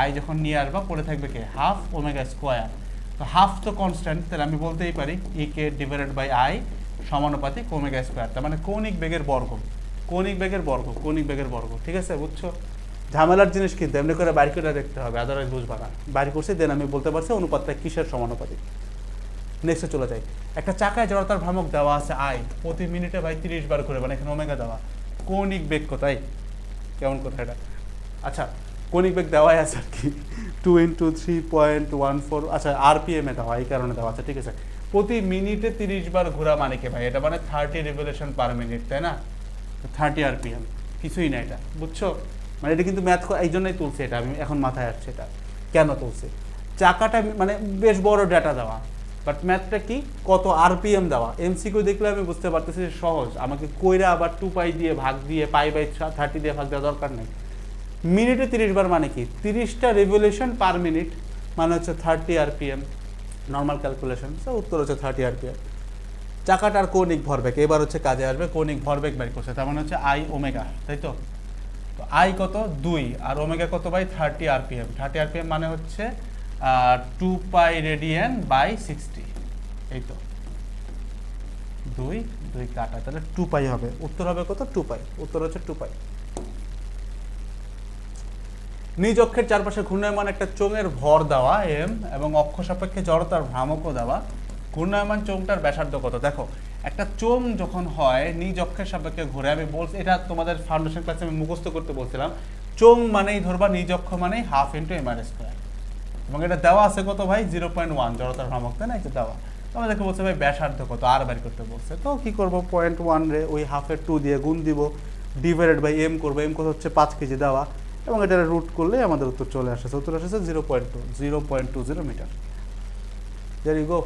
আই যখন নিয়ে আসবা পড়ে থাকবে কে? Half omega square. তো হাফ তো কনস্ট্যান্ট, তাহলে আমি বলতেই পারি ইকে ডিভাইডেড বাই আই সমানুপাতিক ওমেগা স্কোয়ার, তার মানে কৌণিক বেগের বর্গ, কৌণিক বেগের বর্গ, কৌণিক বেগের বর্গ। ঠিক আছে, বুঝছো? ঝামেলার জিনিস কিন্তু এমনি করে বাইর করে দেখতে হবে, আদারওয়াইজ বুঝবা না। বাইর করছি দেন আমি বলতে পারছি অনুপাতটা কিসের সমানুপাতিক। নেক্সটে চলে যাই। একটা চাকায় জড়তার ভ্রামক দেওয়া আছে আই, প্রতি মিনিটে ভাই 30 বার করে, মানে এখানে ওমেগা দেওয়া। কৌণিক বেগ কোথায়? কেমন কথা এটা? আচ্ছা কৌণিক বেগ দেওয়াই আছে আর কি, 2 × 3.14, আচ্ছা আরপিএমে দেওয়া, এই কারণে দেওয়া আছে। ঠিক আছে, প্রতি মিনিটে 30 বার ঘোরা মানে কি ভাই? এটা মানে 30 রিভলিউশন পার মিনিট, তাই না? 30 আরপিএম, কিছুই না এটা, বুঝছো? মানে এটা কিন্তু ম্যাথ এই জন্যই তুলছে, এটা আমি এখন মাথায় আসছে এটা। কেন তুলছি, চাকাটা মানে বেশ বড় ডেটা দেওয়া, বাট ম্যাথটা কি কত আরপিএম দেওয়া। এমসিকিউ দেখলে আমি বুঝতে পারতেছি যে সহজ, আমাকে কইরা আবার 2 পাই দিয়ে ভাগ দিয়ে π/30 দিয়ে ভাগ দেওয়া দরকার নেই। মিনিটে 30 বার মানে কি 30টা রেভলিউশন পার মিনিট, মানে হচ্ছে 30 আরপিএম, নর্মাল ক্যালকুলেশন। সো উত্তর হচ্ছে 30 আরপিএম। চাকাটার কৌণিক ভরবেগ এবার হচ্ছে কাজে আসবে, কৌণিক ভরবেগ বের করছে, তার মানে হচ্ছে আই ওমেগা, তাই তো। তো আই কত 2 আর ওমেগা কত বাই 30 আরপিএম। 30 আরপিএম মানে হচ্ছে 2 পাই রেডিয়ান বাই 60, এই তো 2 কাটা, তাহলে 2 পাই হবে। উত্তর হবে কত 2 পাই, উত্তর হচ্ছে 2 পাই। নিজ অক্ষের চারপাশে ঘূর্ণায়মান একটা চোঙের ভর দেওয়া এম এবং অক্ষ সাপেক্ষে জড়তার ভ্রামকও দেওয়া, ঘূর্ণায়মান চোঙটার ব্যাসার্ধ কত। দেখো একটা চোঙ যখন হয় নিজ অক্ষের সাপেক্ষে ঘুরে, আমি বলছি এটা তোমাদের ফাউন্ডেশন ক্লাসে আমি মুখস্থ করতে বলছিলাম, চোঙ মানেই ধরবা নিজ অক্ষ মানেই হাফ ইন্টু mr², এবং এটা দেওয়া আছে কত ভাই 0.1 জড়তার ভ্রামক, তাই না, এটা দেওয়া। তো আমাদেরকে বলছে ভাই ব্যাসার্ধ কত, আর বের করতে বলছে। তো কি করবো 0.1 রে ওই হাফের 2 দিয়ে গুণ দিব, ডিভাইডেড বাই এম করবো, এম কত হচ্ছে 5 কেজি দেওয়া, এবং এটা রুট করলে আমাদের উত্তর চলে আসছে। উত্তর আসছে 0.20 মিটার। There you go.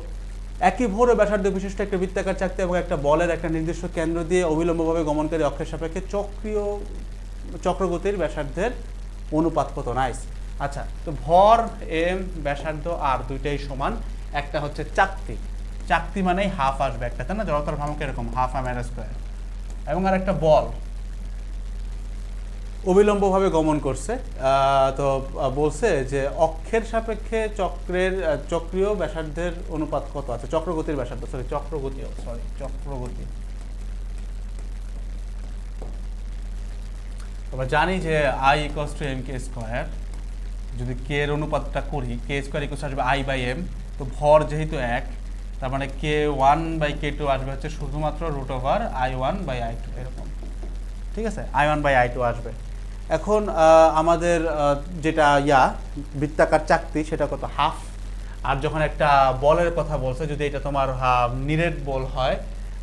একই ভরে ব্যাসার্ধ বিশিষ্ট একটা বৃত্তাকার চাকতি এবং একটা বলের একটা নির্দিষ্ট কেন্দ্র দিয়ে অবিলম্বভাবে গমনকারী অক্ষের সাপেক্ষে চক্রগতির ব্যাসার্ধের অনুপাত কত। নাইস। আচ্ছা, তো ভর এম ব্যাসার্ধ আর দুইটাই সমান। একটা হচ্ছে চাকতি, চাকতি মানেই হাফ আসবে একটা, তাই না, জড়তার ভ্রামক এরকম হাফ mr², এবং আর একটা বল অবিলম্বভাবে গমন করছে। তো বলছে যে অক্ষের সাপেক্ষে চক্রীয় ব্যাসার্ধের অনুপাত কত আছে, চক্রগতির ব্যাসার্ধ, চক্রগতি। আমরা জানি যে I = mk², যদি কে এর অনুপাতটা করি k² আসবে I/m, তো ভর যেহেতু এক, তার মানে k1/k2 আসবে হচ্ছে শুধুমাত্র √I1/I2 এরকম, ঠিক আছে, I1/I2 আসবে। এখন আমাদের যেটা বৃত্তাকার চাকতি সেটা কত হাফ। আর যখন একটা বলের কথা বলছে, যদি এটা তোমার নিরেট বল হয়,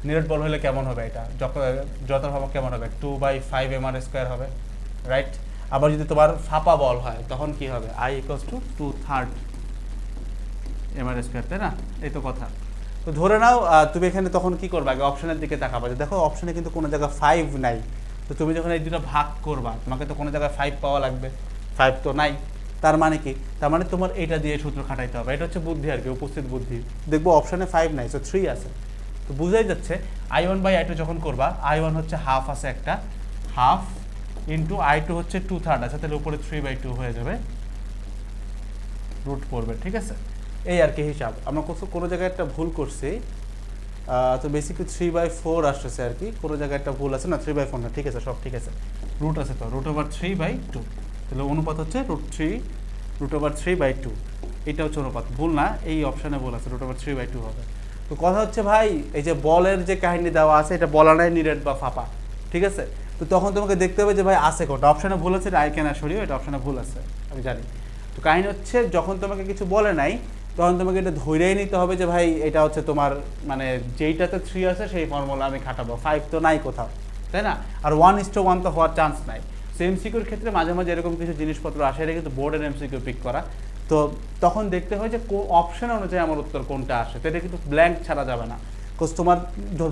নিরেট বল হলে কেমন হবে, এটা জড়তার ভ্রামক কেমন হবে 2/5 mr² হবে, রাইট। আবার যদি তোমার ফাঁপা বল হয় তখন কি হবে, I = 2/3 mr², তাই না, এই তো কথা। তো ধরে নাও তুমি এখানে তখন কি করবে, আগে অপশনের দিকে তাকাবে, দেখো অপশনে কিন্তু কোনো জায়গায় 5 নাই। তো তুমি যখন এই দুটো ভাগ করবা তোমাকে তো কোনো জায়গায় 5 পাওয়া লাগবে, 5 তো নাই। তার মানে কি, তার মানে তোমার এটা দিয়ে সূত্র খাটাইতে হবে, এটা হচ্ছে বুদ্ধি আর কি, উপস্থিত বুদ্ধি। দেখবো অপশনে 5 নাই, সো 3 আছে। তো বুঝাই যাচ্ছে I1/I2 যখন করবা, I1 হচ্ছে হাফ আছে একটা, হাফ ইন্টু I2 হচ্ছে 2/3 আছে, তাহলে উপরে 3/2 হয়ে যাবে, রুট পড়বে, ঠিক আছে। এই আর কি হিসাব। আমরা কোনো জায়গায় একটা ভুল করছি, তো বেসিক্যালি 3/4 আসছে আর কি, কোনো জায়গায় একটা ভুল আছে না, 3/4 না, ঠিক আছে, সব ঠিক আছে, রুট আছে তো, √3/2, তাহলে অনুপাত হচ্ছে √3/2, এটা হচ্ছে অনুপাত, ভুল না, এই অপশানে ভুল আছে, √3/2 হবে। তো কথা হচ্ছে ভাই, এই যে বলের যে কাহিনী দেওয়া আছে, এটা বলা নাই নিরেট বা ফাঁপা, ঠিক আছে। তো তখন তোমাকে দেখতে হবে যে ভাই আছে কোনটা, অপশানে ভুল আছে, আই ক্যান সরিও, এটা অপশানে ভুল আছে, আমি জানি। তো কাহিনী হচ্ছে যখন তোমাকে কিছু বলে নাই তখন তোমাকে এটা ধৈর্যই নিতে হবে যে ভাই এটা হচ্ছে তোমার মানে যেইটাতে 3 আছে সেই ফর্মুলা আমি খাটাবো, 5 তো নাই কোথাও, তাই না। আর 1:1 তো হওয়ার চান্স নাই। সো এমসিকিউর ক্ষেত্রে মাঝে মাঝে এরকম কিছু জিনিসপত্র আসে, এটা কিন্তু বোর্ডের এমসিকিউ পিক করা, তো তখন দেখতে হয় যে অপশন অনুযায়ী আমার উত্তর কোনটা আসে, তো এটা কিন্তু ব্ল্যাঙ্ক ছাড়া যাবে না। বিকজ তোমার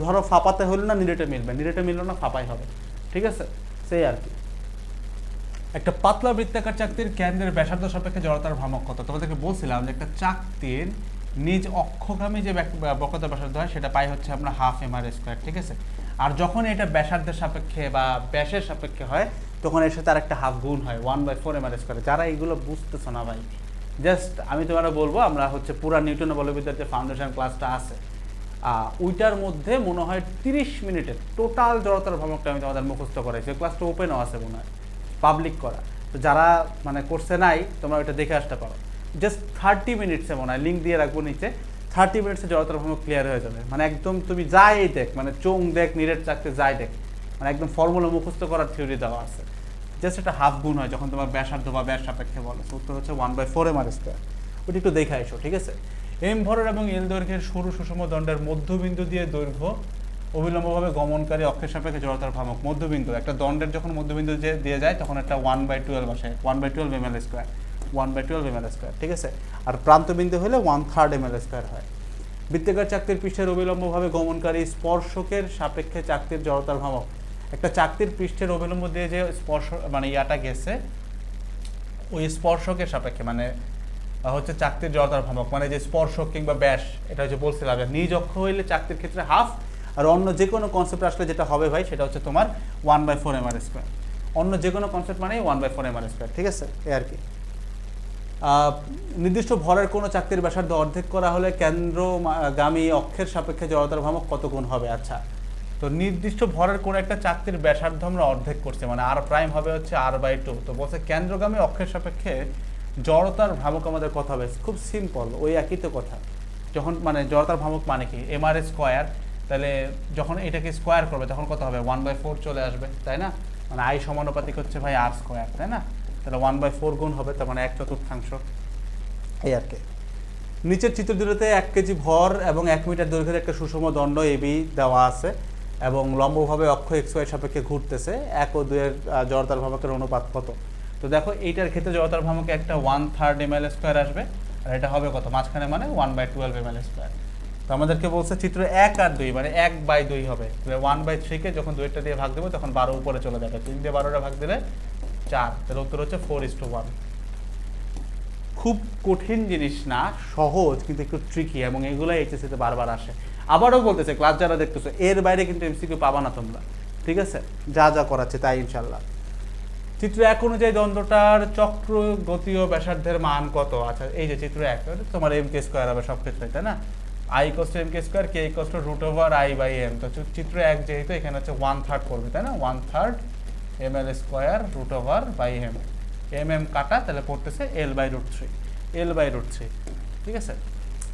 ধরো ফাঁপাতে হলো না নিরেটে মিলবে, নিরেটে মিললো না ফাঁপাই হবে, ঠিক আছে, সেই আর কি। একটা পাতলা বৃত্তাকার চাকতির কেন্দ্রের ব্যাসার্ধ সাপেক্ষে জড়তার ভ্রামক কত। তোমাদেরকে বলছিলাম যে একটা চাকতির নিজ অক্ষগামী যে বক্রতার ব্যাসার্ধ হয় সেটা পাই হচ্ছে আমরা হাফ mr², ঠিক আছে। আর যখন এটা ব্যাসার্ধের সাপেক্ষে বা ব্যাসের সাপেক্ষে হয় তখন এর সাথে আর একটা হাফ গুণ হয় 1/4 mr²। যারা এইগুলো বুঝতেছো না ভাই, জাস্ট আমি তোমারা বলবো, আমরা হচ্ছে পুরা নিউটনের বলবিদ্যার যে ফাউন্ডেশন ক্লাসটা আছে ওইটার মধ্যে মনে হয় 30 মিনিটের টোটাল জড়তার ভ্রামকটা আমি তোমাদের মুখস্থ করাইছি। ক্লাসটা ওপেনও আছে মনে হয়, পাবলিক করা। তো যারা মানে কোর্সে নাই তোমরা ওইটা দেখে আসতে পারো, জাস্ট 30 মিনিটসে মনে হয়, লিঙ্ক দিয়ে রাখবো নিচে, 30 মিনিটসে জড়তার ভ্রামক ক্লিয়ার হয়ে যাবে। মানে একদম তুমি যাই দেখ, মানে চোং দেখ, নিরেট চাকতে যাই দেখ, মানে একদম ফর্মুলা মুখস্থ করার থিওরি দেওয়া আছে। জাস্ট একটা হাফ গুণ হয় যখন তোমার ব্যাসার্ধ বা ব্যাস সাপেক্ষে বলো, উত্তর হচ্ছে 1/4 mr²। ওটি একটু দেখে এসো, ঠিক আছে। এম ভরের এবং এল দৈর্ঘ্যের সরু সুষম দণ্ডের মধ্যবিন্দু দিয়ে দৈর্ঘ্য অবিলম্বভাবে গমনকারী অক্ষের সাপেক্ষে জড়তার ভ্রামক। মধ্যবিন্দু একটা দণ্ডের যখন মধ্যবিন্দু দিয়ে যায় তখন একটা 1/12 আসে, 1/12 ml²। 1/12 ml², ঠিক আছে। আর প্রান্তবিন্দু হলে 1/3 ml² হয়। বৃত্তাকার চাকতির পৃষ্ঠের অবিলম্বভাবে গমনকারী স্পর্শকের সাপেক্ষে চাকতির জড়তার ভ্রামক। একটা চাকতির পৃষ্ঠের অবিলম্ব দিয়ে যে স্পর্শ মানে ইয়াটা গেছে, ওই স্পর্শকের সাপেক্ষে মানে হচ্ছে চাকতির জড়তার ভ্রামক, মানে যে স্পর্শক কিংবা ব্যাস, এটা হচ্ছে বলছিলাম নিজ অক্ষ হইলে চাকতির ক্ষেত্রে হাফ, আর অন্য যে কোনো কনসেপ্ট আসলে যেটা হবে ভাই সেটা হচ্ছে তোমার 1/4 ml²। অন্য যে কোনো কনসেপ্ট মানে 1/4 ml², ঠিক আছে, এই আর কি। নির্দিষ্ট ভরের কোনো চাকতির ব্যাসার্ধ অর্ধেক করা হলে কেন্দ্রগামী অক্ষের সাপেক্ষে জড়তার ভ্রামক কত গুণ হবে? আচ্ছা, তো নির্দিষ্ট ভরের কোনো একটা চাকতির ব্যাসার্ধ আমরা অর্ধেক করছি, মানে আর প্রাইম হবে হচ্ছে r/2। তো বলছে কেন্দ্রগামী অক্ষের সাপেক্ষে জড়তার ভ্রামক আমাদের কত হবে? খুব সিম্পল, ওই একই তো কথা। যখন মানে জড়তার ভ্রামক মানে কি mr², তাহলে যখন এটাকে স্কোয়ার করবে তখন কত হবে? 1/4 চলে আসবে, তাই না? মানে আই সমানুপাতিক হচ্ছে ভাই r², তাই না? তাহলে 1/4 গুণ হবে, তার মানে 1/4। এই আর কি। নিচের চিত্র দুটোতে 1 কেজি ভর এবং 1 মিটার দৈর্ঘ্যের একটা সুষম দণ্ড এবি দেওয়া আছে এবং লম্বভাবে অক্ষ XY সাপেক্ষে ঘুরতেছে। 1 ও 2 এর জড়তার ভ্রামকের অনুপাত কত? তো দেখো এইটার ক্ষেত্রে জড়তার ভ্রামকে একটা 1/3 ml² আসবে, আর এটা হবে কত মাঝখানে, মানে 1/12 ml²। তো আমাদেরকে বলছে চিত্র 1 আর 2 মানে 1/2 হবে। 1/3 কে যখন 2টা দিয়ে ভাগ দেবো তখন 12 উপরে চলে যাবে, 3 দিয়ে 12টা ভাগ দিলে 4, তাহলে উত্তর হচ্ছে 4:1। খুব কঠিন জিনিস না, সহজ কিন্তু একটু ট্রিকি, এবং এগুলো এইচএসসিতে বারবার আসে। আবারও বলতেছে, ক্লাস যারা দেখতেছো এর বাইরে কিন্তু এমসিকিউ পাবা না তোমরা, ঠিক আছে, যা যা করাচ্ছে তাই ইনশাল্লাহ। চিত্র 1 অনুযায়ী দ্বন্দ্বটার চক্র গতীয় ব্যাসার্ধের মান কত? আচ্ছা, এই যে চিত্র 1 তোমার mk² হবে সব ক্ষেত্রে, তাই না? I = mk², k = √i/m। তো চিত্র 1 যেহেতু এখানে হচ্ছে 1/3 করবে, তাই না? 1/3 ml² √/m। mm কাটা, তাহলে পড়তেছে l/√3, l/√3, ঠিক আছে।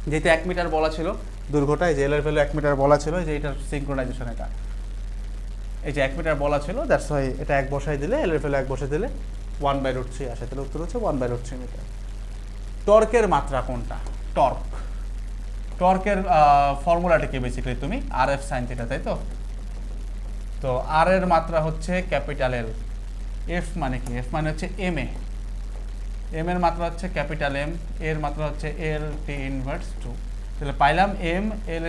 যেহেতু 1 মিটার বলা ছিল দৈর্ঘ্যটা, এই যে l এর ভ্যালু 1 মিটার বলা ছিল, যে এটার সিনক্রোনাইজেশন এটা, এই যে 1 মিটার বলা ছিল, দ্যাটস ওয়াই এটা 1 বসাই দিলে, l এর ভ্যালু 1 বসাই দিলে 1/√3 আসে, তাহলে উত্তর হচ্ছে 1/√3 মিটার। টর্কের মাত্রা কোনটা? টর্কের ফর্মুলাটা কি বেসিক্যালি তুমি RF sin θ, তাই তো? তো আর এর মাত্রা হচ্ছে ক্যাপিটাল L, F মানে কি? F মানে হচ্ছে ma, m এর মাত্রা হচ্ছে ক্যাপিটাল M, এর মাত্রা হচ্ছে L T ইনভার্স 2। তাহলে পাইলাম m L²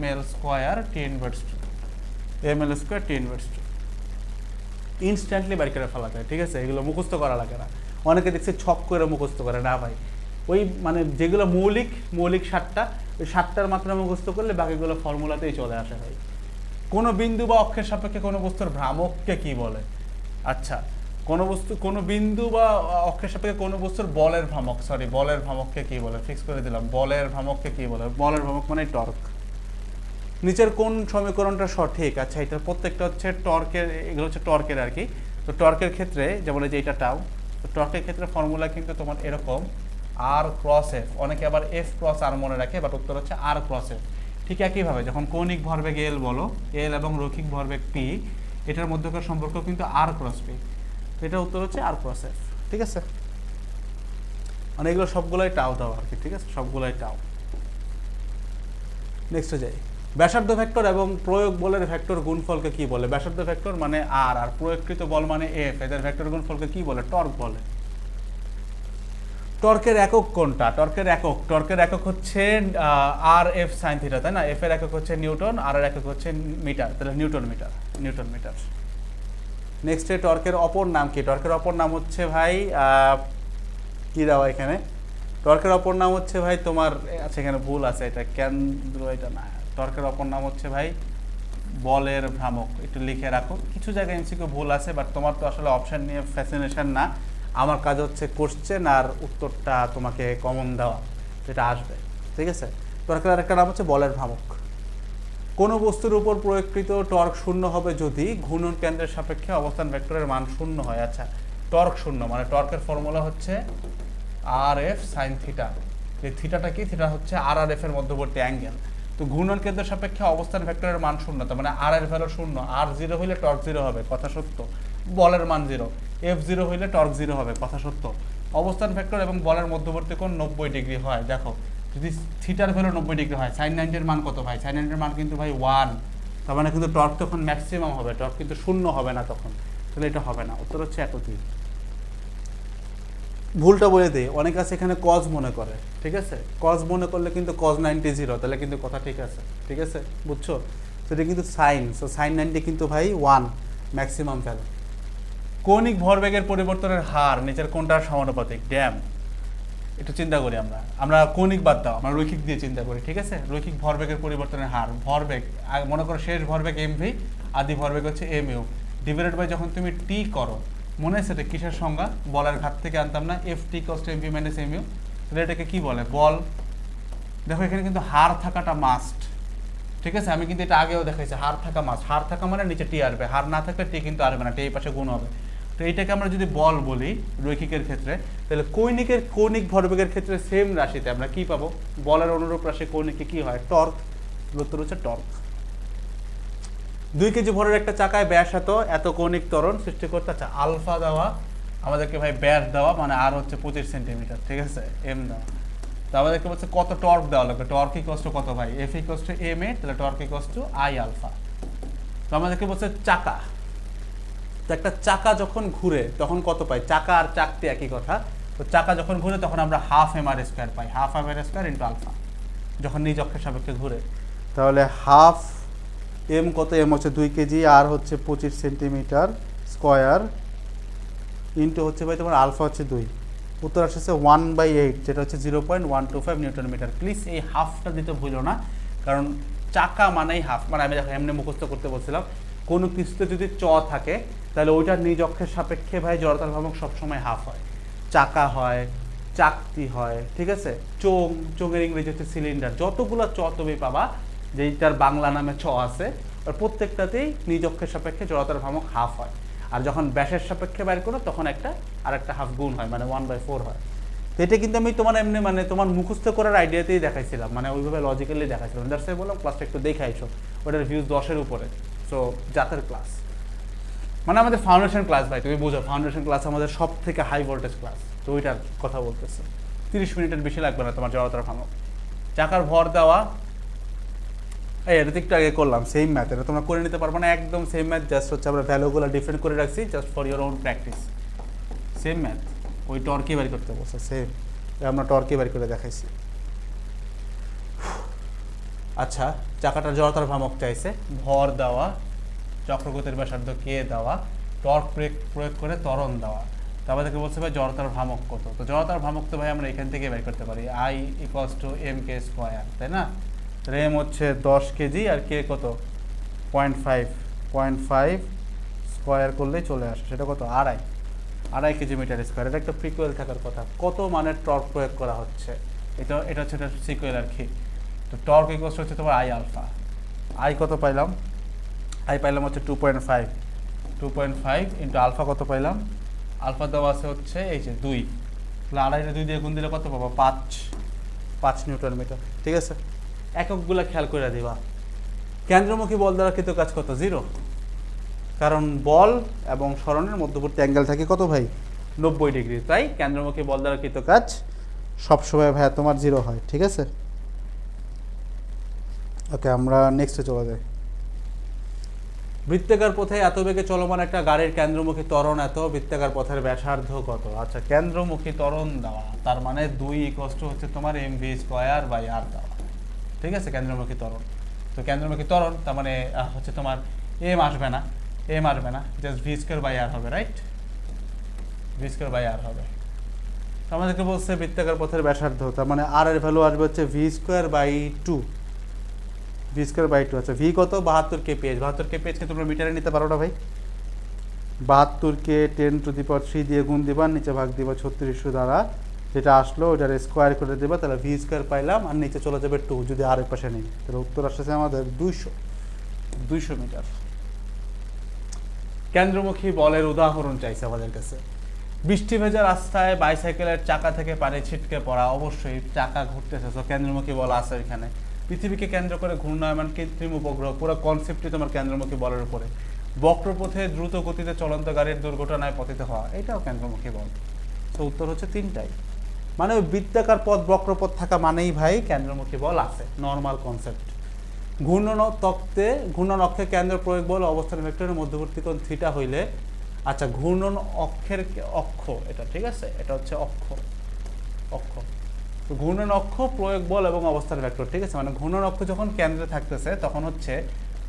ml² T inverse 2, ml² T inverse 2। Instantly বের করে ফেলা যায়, ঠিক আছে, এগুলো মুখস্থ করা লাগে না। অনেকে দেখছে ছক করে মুখস্থ করে, না ভাই, ওই মানে যেগুলো মৌলিক 7টা, ওই 7টার মাত্রা মুখস্থ করলে বাকিগুলো ফর্মুলাতেই চলে আসে ভাই। কোনো বিন্দু বা অক্ষের সাপেক্ষে কোনো বস্তুর ভ্রামককে কি বলে? আচ্ছা, কোনো বিন্দু বা অক্ষের সাপেক্ষে কোনো বস্তুর বলের ভ্রামককে কি বলে? ফিক্স করে দিলাম, বলের ভ্রামককে কি বলে? বলের ভ্রামক মানে টর্ক। নিচের কোন সমীকরণটা সঠিক? আচ্ছা, এটা প্রত্যেকটা হচ্ছে টর্কের, এগুলো হচ্ছে টর্কের আর কি। তো টর্কের ক্ষেত্রে যেমন এই যে এটা টাউ, তো টর্কের ক্ষেত্রে ফর্মুলা কিন্তু তোমার এরকম r×f, অনেকে আবার f×r মনে রাখে, বাট উত্তর হচ্ছে r×f। ঠিক একইভাবে যখন কৌণিক ভরবেগ L বলো, L এবং রৈখিক ভরবেগ P, এটার মধ্যকার সম্পর্ক কিন্তু r×p, তো এটা উত্তর হচ্ছে r×f, ঠিক আছে। মানে এগুলো সবগুলোই টাউ দাও আর কি, ঠিক আছে, সবগুলোই টাউ। নেক্সটে যাই। ব্যাসার্ধ ভেক্টর এবং প্রয়োগ বলের ভেক্টর গুণফলকে কি বলে? ব্যাসার্ধ ভেক্টর মানে r, আর প্রয়োগকৃত বল মানে f, এদের ভেক্টর গুণফলকে কি বলে? টর্ক বলে। টর্কের একক কোনটা? টর্কের একক হচ্ছে RF sin θ, তাই না? f এর একক হচ্ছে নিউটন, আর এর একক হচ্ছে মিটার, তাহলে নিউটন মিটার। নেক্সটে টর্কের অপর নাম কি? টর্কের অপর নাম হচ্ছে ভাই কি দেওয়া এখানে? টর্কের অপর নাম হচ্ছে ভাই তোমার, আচ্ছা এখানে ভুল আছে, এটা কেন্দ্র, এটা না। টর্কের অপর নাম হচ্ছে ভাই বলের ভ্রামক, একটু লিখে রাখো। কিছু জায়গায় এমসিকিউ ভুল আছে, বাট তোমার তো আসলে অপশন নিয়ে ফ্যাসিনেশন না, আমার কাজ হচ্ছে কোশ্চেন আর উত্তরটা তোমাকে কমন দেওয়া, যেটা আসবে, ঠিক আছে। টর্কের আরেকটা নাম হচ্ছে বলের ভ্রামক। কোনো বস্তুর উপর প্রয়োগকৃত টর্ক শূন্য হবে যদি ঘূর্ণন কেন্দ্রের সাপেক্ষে অবস্থান ভেক্টরের মান শূন্য হয়। আচ্ছা, টর্ক শূন্য মানে টর্কের ফর্মুলা হচ্ছে RF sin θ। এই থিটাটা কি? থিটা হচ্ছে RF এর মধ্যবর্তী অ্যাঙ্গেল। তো ঘূর্ণন কেন্দ্রের সাপেক্ষে অবস্থান ভেক্টরের মান শূন্য, তার মানে r এর ভ্যালু শূন্য, r 0 হইলে টর্ক 0 হবে, কথা সত্য। বলের মান 0, f 0 হইলে টর্ক 0 হবে, কথা সত্য। অবস্থান ভেক্টর এবং বলের মধ্যবর্তী কোণ 90 ডিগ্রি হয়। দেখো, যদি থিটার ভ্যালু 90 ডিগ্রি হয়, sin 90 এর মান কত ভাই? sin 90 এর মান কিন্তু ভাই 1, তার মানে কিন্তু টর্ক তখন ম্যাক্সিমাম হবে, টর্ক কিন্তু শূন্য হবে না তখন, তাহলে এটা হবে না। উত্তর হচ্ছে 1 ও 3। ভুলটা বলে দিই, অনেক আছে এখানে কজ মনে করে, ঠিক আছে? কজ মনে করলে কিন্তু কজ 90 0, তাহলে কিন্তু কথা ঠিক আছে, ঠিক আছে, বুঝছো? তো এটা কিন্তু সাইন, সো সাইন 90 কিন্তু ভাই 1 ম্যাক্সিমাম ভ্যালু। কৌণিক ভরবেগের পরিবর্তনের হার নিচের কোনটার সমানুপাতিক? ড্যাম, একটু চিন্তা করি আমরা কৌণিক বাদ দাও, আমরা রৈখিক দিয়ে চিন্তা করি, ঠিক আছে? রৈখিক ভরবেগের পরিবর্তনের হার, ভরবেগ মনে করো শেষ ভরবেগ এমভি, আদি ভরবেগ হচ্ছে এমইউ, ডিভাইডেড বাই যখন তুমি টি করো, মনে আছে এটা কিসের সংজ্ঞা? বলের ঘাত থেকে আনতাম না, F T cost MV minus mu, তাহলে এটাকে কি বলে? বল। দেখো এখানে কিন্তু হার থাকাটা মাস্ট, ঠিক আছে? আমি কিন্তু এটা আগেও দেখাইছি, হার থাকা মাস্ট, হার থাকা মানে নিচে টি আসবে, হার না থাকলে টি কিন্তু আসবে না, টি এই পাশে গুণ হবে। তো এইটাকে আমরা যদি বল বলি রৈখিকের ক্ষেত্রে, তাহলে কৌণিক ভরবেগের ক্ষেত্রে সেম রাশিতে আমরা কি পাবো? বলের অনুরূপ রাশি কৌণিকে কি হয়? টর্ক। উত্তর হচ্ছে টর্ক। 2 কেজি ভরের একটা চাকায় ব্যাস এত কৌণিক ত্বরণ সৃষ্টি করতে, আচ্ছা আলফা দেওয়া আমাদেরকে ভাই, ব্যাস দেওয়া মানে আর হচ্ছে 25 সেন্টিমিটার, ঠিক আছে, এম দেওয়া। তো আমাদেরকে বলছে কত টর্ক দেওয়া লাগবে? টর্ক ইকুয়ালস টু কত ভাই? F equals to M A, তাহলে torque equals to I alpha. তো আমাদেরকে বলছে চাকা, তো একটা চাকা যখন ঘুরে তখন কত পাই? চাকা আর চাকতি একই কথা। তো চাকা যখন ঘুরে তখন আমরা হাফ এম আর স্কোয়ার পাই, half M R square into alpha, যখন নিজ অক্ষের সাপেক্ষে ঘুরে। তাহলে হাফ এম কত? এম হচ্ছে 2 কেজি, আর হচ্ছে 25 সেন্টিমিটার স্কোয়ার, ইন্টু হচ্ছে ভাই তোমার আলফা হচ্ছে 2। উত্তর আসছে 1/8, যেটা হচ্ছে 0.125 নিউটন মিটার। প্লিজ এই হাফটা দিতে ভুলো না, কারণ চাকা মানেই হাফ, মানে আমি দেখো এমনি মুখস্থ করতে বলছিলাম, কোনো কিছুতে যদি চ থাকে তাহলে ওইটার নিজ অক্ষের সাপেক্ষে ভাই জড়তার ভ্রামক সবসময় হাফ হয়। চাকা হয়, চাকতি হয়, ঠিক আছে, চোঙের ইংরেজি হচ্ছে সিলিন্ডার, যতগুলো চ তুমি পাবা যেইটার বাংলা নামে ছ আছে, আর প্রত্যেকটাতেই নিজ অক্ষের সাপেক্ষে জড়তার ভ্রামক হাফ হয়। আর যখন ব্যাসের সাপেক্ষে বাইর করো তখন আর একটা হাফ গুণ হয়, মানে 1/4 হয়। তো এটা কিন্তু আমি তোমার এমনি মানে তোমার মুখস্থ করার আইডিয়াতেই দেখাইছিলাম, মানে ওইভাবে লজিক্যালি দেখাইছিলাম। দ্যাটস ওয়াই বললাম ক্লাসটা একটু দেখাইছো, ওটার ভিউজ 10-এর উপরে। সো জাতের ক্লাস মানে আমাদের ফাউন্ডেশন ক্লাস ভাই, তুমি বুঝো ফাউন্ডেশন ক্লাস আমাদের সব থেকে হাই ভোল্টেজ ক্লাস, তো ওইটার কথা বলতেছে। 30 মিনিটের বেশি লাগবে না তোমার জড়তার ভ্রামক। চাকার ভর দেওয়া, এটা তো একটু আগে করলাম সেম ম্যাথ, এটা তোমরা করে নিতে পারবো না, একদম সেম ম্যাথ, জাস্ট হচ্ছে আমরা ভ্যালুগুলো ডিফারেন্ট করে রাখছি just for your own practice. Same math, ওই টর্কে বাড়ি করতে বলছে, সেম আমরা টর্কে বাড়ি করে দেখাইছি। আচ্ছা, চাকাটার জড়তার ভ্রামক চাইছে, ভর দেওয়া, চক্রগতির ব্যাসার্ধ কে দেওয়া, টর্ক প্রয়োগ করে ত্বরণ দেওয়া। তো আমাদেরকে বলছে ভাই জড়তার ভ্রামক কত? তো জড়তার ভ্রামক তো ভাই আমরা এখান থেকে বের করতে পারি, I equals to M K square, তাই না? রেম হচ্ছে 10 কেজি আর কে কত? 0.5 স্কোয়ার করলেই চলে আসে, সেটা কত? আড়াই কেজি মিটার স্কোয়ার। এটা একটা ফ্রিকুয়েল থাকার কথা। কত মানের টর্ক প্রয়োগ করা হচ্ছে, এটা হচ্ছে এটা সিকুয়েল আর কি। তো টর্ক ইকুয়ালস হচ্ছে তোমার আই আলফা। আই কত পাইলাম? আই পাইলাম হচ্ছে 2.5 ইন্টু আলফা কত পাইলাম? আলফা দেওয়া আছে হচ্ছে এই যে 2, তাহলে আড়াইটা 2 দিয়ে গুণ দিলে কত পাবো? 5 নিউটন মিটার, ঠিক আছে? এককগুলো খেয়াল করে দিবা। কেন্দ্রমুখী বল দ্বারা কৃত কাজ কত? 0, কারণ বল এবং সরণের মধ্যবর্তী অ্যাঙ্গেল থাকে কত ভাই? 90 ডিগ্রি, তাই কেন্দ্রমুখী বল দ্বারা কৃত কাজ সবসময় ভাইয়া তোমার 0 হয়, ঠিক আছে? ওকে, আমরা নেক্সটে চলে যাই। বৃত্তাকার পথে এত বেগে চলমান একটা গাড়ির কেন্দ্রমুখী ত্বরণ এত, বৃত্তাকার পথের ব্যাসার্ধ কত? আচ্ছা, কেন্দ্রমুখী ত্বরণ দেওয়া, তার মানে 2 ইকুয়ালস টু হচ্ছে তোমার এমভি স্কোয়ার বাই আর দেওয়া, ঠিক আছে? কেন্দ্রমুখী ত্বরণ, তো কেন্দ্রমুখী ত্বরণ তার মানে হচ্ছে তোমার এম আসবে না, জাস্ট ভি স্কোয়ার বাই আর হবে, রাইট? ভি স্কোয়ার বাই আর হবে। তো আমাদেরকে বলছে বৃত্তাকার পথের ব্যাসার্ধ, তার মানে আর এর ভ্যালু আসবে হচ্ছে V square by 2, V square by 2। আচ্ছা, ভি কত? 72 kph। 72 kph কে তোমরা মিটারে নিতে পারো না ভাই? 72 কে 10⁻³ দিয়ে গুণ দিবা, নিচে ভাগ দিবা 3600 দ্বারা, যেটা আসলো ওইটার স্কোয়ার করে দেবা, তাহলে ভি স্কোয়ার পাইলাম, আর নিচে চলে যাবে 2 যদি আর এর পাশে নেই, তাহলে উত্তর আসছে আমাদের 200 মিটার। কেন্দ্রমুখী বলের উদাহরণ চাইছে আমাদের কাছে। বৃষ্টি ভেজা রাস্তায় বাইসাইকেলের চাকা থেকে পানি ছিটকে পড়া, অবশ্যই চাকা ঘুরতেছে, তো কেন্দ্রমুখী বল আছে এখানে। পৃথিবীকে কেন্দ্র করে ঘূর্ণায়মান কৃত্রিম উপগ্রহ, পুরো কনসেপ্টই তোমার কেন্দ্রমুখী বলের উপরে। বক্রপথে দ্রুত গতিতে চলন্ত গাড়ির দুর্ঘটনায় পতিত হওয়া, এটাও কেন্দ্রমুখী বল। তো উত্তর হচ্ছে 3টাই, মানে ওই বৃত্তাকার পথ বক্রপথ থাকা মানেই ভাই কেন্দ্রমুখী বল আছে, নর্মাল কনসেপ্ট। ঘূর্ণন অক্ষে কেন্দ্র প্রয়োগ বল অবস্থান ভেক্টরের মধ্যবর্তী কোণ থিটা হইলে আচ্ছা, ঘূর্ণন অক্ষের অক্ষ এটা, ঠিক আছে, এটা হচ্ছে অক্ষ। অক্ষ তো ঘূর্ণন অক্ষ, প্রয়োগ বল এবং অবস্থান ভেক্টর, ঠিক আছে, মানে ঘূর্ণন অক্ষ যখন কেন্দ্রে থাকতেছে তখন হচ্ছে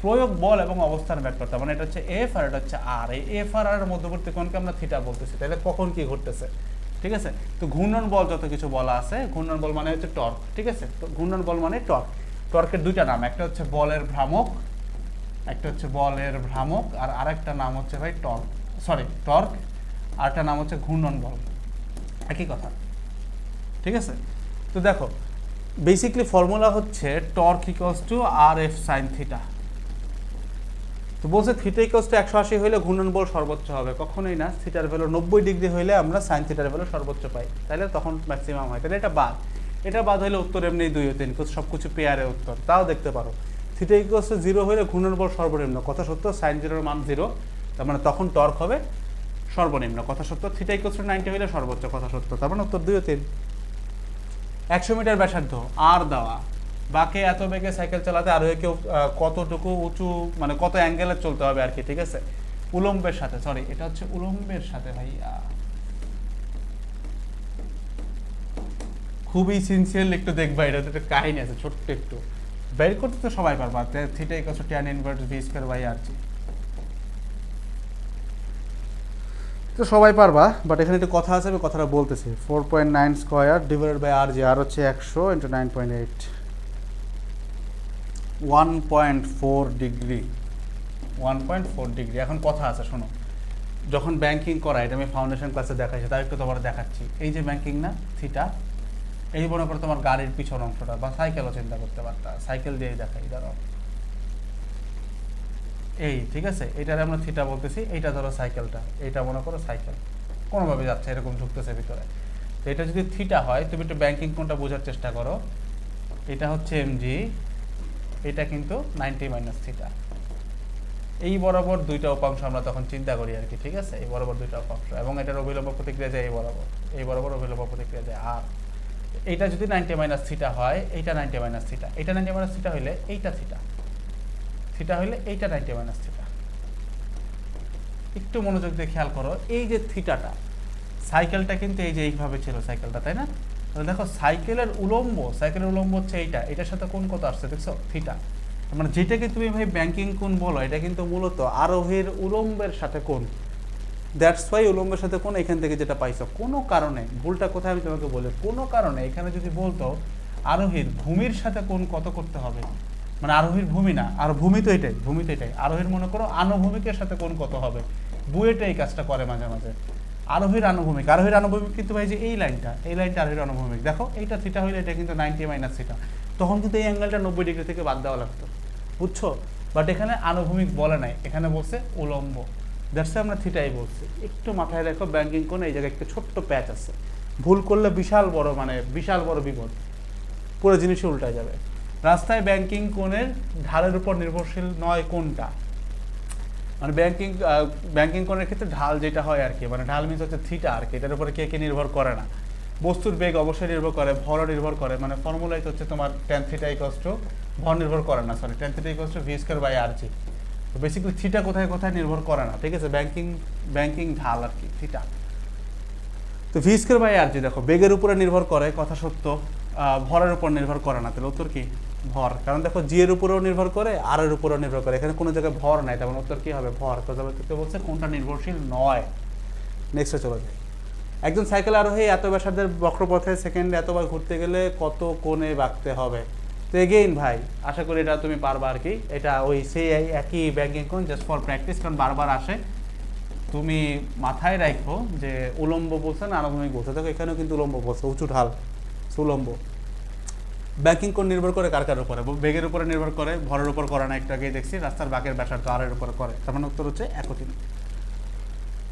প্রয়োগ বল এবং অবস্থান ভেক্টর, তার মানে এটা হচ্ছে এফ আর এটা হচ্ছে আর। এই এফ আর এর মধ্যবর্তী কোণকে আমরা থিটা বলতেছি। তাহলে কখন কি ঘটতেছে, ঠিক আছে। তো ঘূর্ণন বল যত কিছু বলা আছে, ঘূর্ণন বল মানে হচ্ছে টর্ক, ঠিক আছে। তো ঘূর্ণন বল মানে টর্ক। টর্কের দুইটা নাম, একটা হচ্ছে বলের ভ্রামক, একটা হচ্ছে বলের ভ্রামক, আর আরেকটা নাম হচ্ছে ভাই টর্ক, টর্ক, আর একটা নাম হচ্ছে ঘূর্ণন বল, একই কথা, ঠিক আছে। তো দেখো বেসিক্যালি ফর্মুলা হচ্ছে torque equals to R F sine theta. তো বলছে থিটা ইকুয়ালস টু 180 হইলে ঘূর্ণন বল সর্বোচ্চ হবে, কখনোই না। থিটার ভ্যালু 90 ডিগ্রি হইলে আমরা সাইন থিটার ভ্যালু সর্বোচ্চ পাই, তাহলে তখন ম্যাক্সিমাম হয়। তাহলে এটা বাদ হলে উত্তর এমনি 2 ও 3, সব কিছু পেয়ারে উত্তর। তাও দেখতে পারো থিটা ইকুয়ালস টু 0 হইলে ঘূর্ণন বল সর্বনিম্ন, কথা সত্য, সাইন 0 এর মান 0, তার মানে তখন টর্ক হবে সর্বনিম্ন, কথা সত্য। থিটা ইকুয়ালস টু 90 হইলে সর্বোচ্চ, কথা সত্য, তার মানে উত্তর 2 ও 3। 100 মিটার ব্যাসার্ধ আর দেওয়া, বাকি এত বেগে সাইকেল চালাতে আর কেউ কতটুকু উঁচু, মানে কত অ্যাঙ্গেলে চলতে হবে আর কি, ঠিক আছে, উলম্বের সাথে, এটা হচ্ছে উলম্বের সাথে ভাইয়া। খুবই সিনসিয়ারলি একটু দেখবা, এটা তো একটা কাহিনী আছে ছোট্ট একটু, বের করতে তো সবাই পারবা। Theta equals to tan inverse v square by rg, তো সবাই পারবা, বাট এখানে একটু কথা আছে, আমি কথাটা বলতেছি। 4.9 স্কয়ার ডিভাইডেড বাই rg, আর হচ্ছে 100 ইন্টু 9.8, 1.4 ডিগ্রি, 1.4 ডিগ্রি। এখন কথা আছে, শোনো, যখন ব্যাংকিং করা, এটা আমি ফাউন্ডেশন ক্লাসে দেখাইছি, তার একটু তোমার দেখাচ্ছি। এই যে ব্যাংকিং না থিটা, এই মনে করো তোমার গাড়ির পিছন অংশটা, বা সাইকেলও চিন্তা করতে পারতা, সাইকেল দিয়ে দেখাই, ধরো এই, ঠিক আছে, এটারে আমরা থিটা বলতেছি। এইটা ধরো সাইকেলটা, এইটা মনে করো সাইকেল কোনোভাবে যাচ্ছে, এরকম ঢুকতেছে ভিতরে। তো এটা যদি থিটা হয়, তুমি একটু ব্যাংকিং কোণটা বোঝার চেষ্টা করো। এটা হচ্ছে এমজি, এটা কিন্তু 90 মাইনাস থিটা। এই বরাবর দুইটা উপাংশ আমরা তখন চিন্তা করি আর কি, ঠিক আছে, এই বরাবর দুইটা উপাংশ, এবং এটার অভিলম্ব প্রতিক্রিয়া যায় এই বরাবর অভিলম্ব প্রতিক্রিয়া যায় আর। এইটা যদি 90 মাইনাস থিটা হয়, এইটা 90 মাইনাস থিটা, এইটা 90 মাইনাস থিটা হইলে এইটা থিটা, থিটা হইলে এইটা 90 মাইনাস থিটা। একটু মনোযোগ দিয়ে খেয়াল করো, এই যে থিটাটা, সাইকেলটা কিন্তু এই যে এইভাবে ছিল সাইকেলটা, তাই না? তাহলে দেখো সাইকেলের উলম্ব হচ্ছে এইটা, এটার সাথে কোণ কত আসছে দেখছো, থিটা। মানে যেটাকে তুমি ভাই ব্যাংকিং কোণ বলো, এটা কিন্তু মূলত আরোহীর উলম্বের সাথে কোণ। দ্যাটস ওয়াই উলম্বের সাথে কোণ এখান থেকে যেটা পাইছো, কোনো কারণে, ভুলটা কোথায় আমি তোমাকে বলি, কোনো কারণে এখানে যদি বলতো আরোহীর ভূমির সাথে কোণ কত করতে হবে, মানে আরোহীর ভূমি না, আর ভূমি তো এটাই, আরোহীর মনে করো আনুভূমিকের সাথে কোণ কত হবে, বুয়েটা এই কাজটা করে মাঝে মাঝে। আরোহীর আনুভূমিক কিন্তু ভাই যে এই লাইনটা আরোহীর আনুভূমিক, দেখো এইটা থিটা হইলে এটা কিন্তু 90 মাইনাস থিটা, তখন কিন্তু এই অ্যাঙ্গেলটা 90 ডিগ্রি থেকে বাদ দেওয়া লাগতো, বুঝছো? বাট এখানে আনুভূমিক বলে নাই, এখানে বলছে উলম্ব, দ্যাটস আমরা থিটাই বলছি। একটু মাথায় রাখো, ব্যাংকিং কোণে এই জায়গায় একটা ছোট্ট প্যাচ আছে, ভুল করলে বিশাল বড় বিপদ, পুরো জিনিসই উল্টা যাবে। রাস্তায় ব্যাংকিং কোণের ঢালের উপর নির্ভরশীল নয় কোনটা, মানে ব্যাংকিং কোণের ক্ষেত্রে ঢাল যেটা হয় আর কি, মানে ঢাল মিন্স হচ্ছে থিটা আর কি, এটার উপরে কে নির্ভর করে না। বস্তুর বেগ অবশ্যই নির্ভর করে, ভরও নির্ভর করে, মানে ফর্মুলাই হচ্ছে তোমার tan থিটা ইকুয়ালস টু, ভর নির্ভর করে না, tan theta equals to v square by rg। তো বেসিক্যালি থিটা কোথায় নির্ভর করে না, ঠিক আছে, ব্যাংকিং ঢাল আর কি থিটা। তো v স্কয়ার বাই rg দেখো বেগের উপরে নির্ভর করে, কথা সত্য, ভরের উপর নির্ভর করে না। তাহলে উত্তর কি? ভর। কারণ দেখো জি এর উপরেও নির্ভর করে, আর এর উপরেও নির্ভর করে, এখানে কোনো জায়গায় ভর নাই, তেমন উত্তর কি হবে? ভর। তো বলছে কোনটা নির্ভরশীল নয়। নেক্সটে চলে যায়। একজন সাইকেল আরোহী এত ব্যাসার্ধের বক্রপথে সেকেন্ডে এতবার ঘুরতে গেলে কত কোণে বাঁকতে হবে? তো এগেইন ভাই আশা করি এটা তুমি পারবা আর কি, এটা ওই সেই একই ব্যাংকিং কোণ, জাস্ট ফর প্র্যাকটিস, কারণ বারবার আসে। তুমি মাথায় রাখো যে উলম্ব বলছে না আনুভূমিক বলছে, দেখো এখানেও কিন্তু উলম্ব বলছে, উঁচু ঢাল উলম্ব। ব্যাংকিং কোণ নির্ভর করে কার উপরে? বেগের উপরে নির্ভর করে, ভরের উপর করে না, একটু আগেই দেখছি। রাস্তার বাঁকের ব্যাসার্ধ আর এর উপর করে, তার মানে উত্তর হচ্ছে একটি।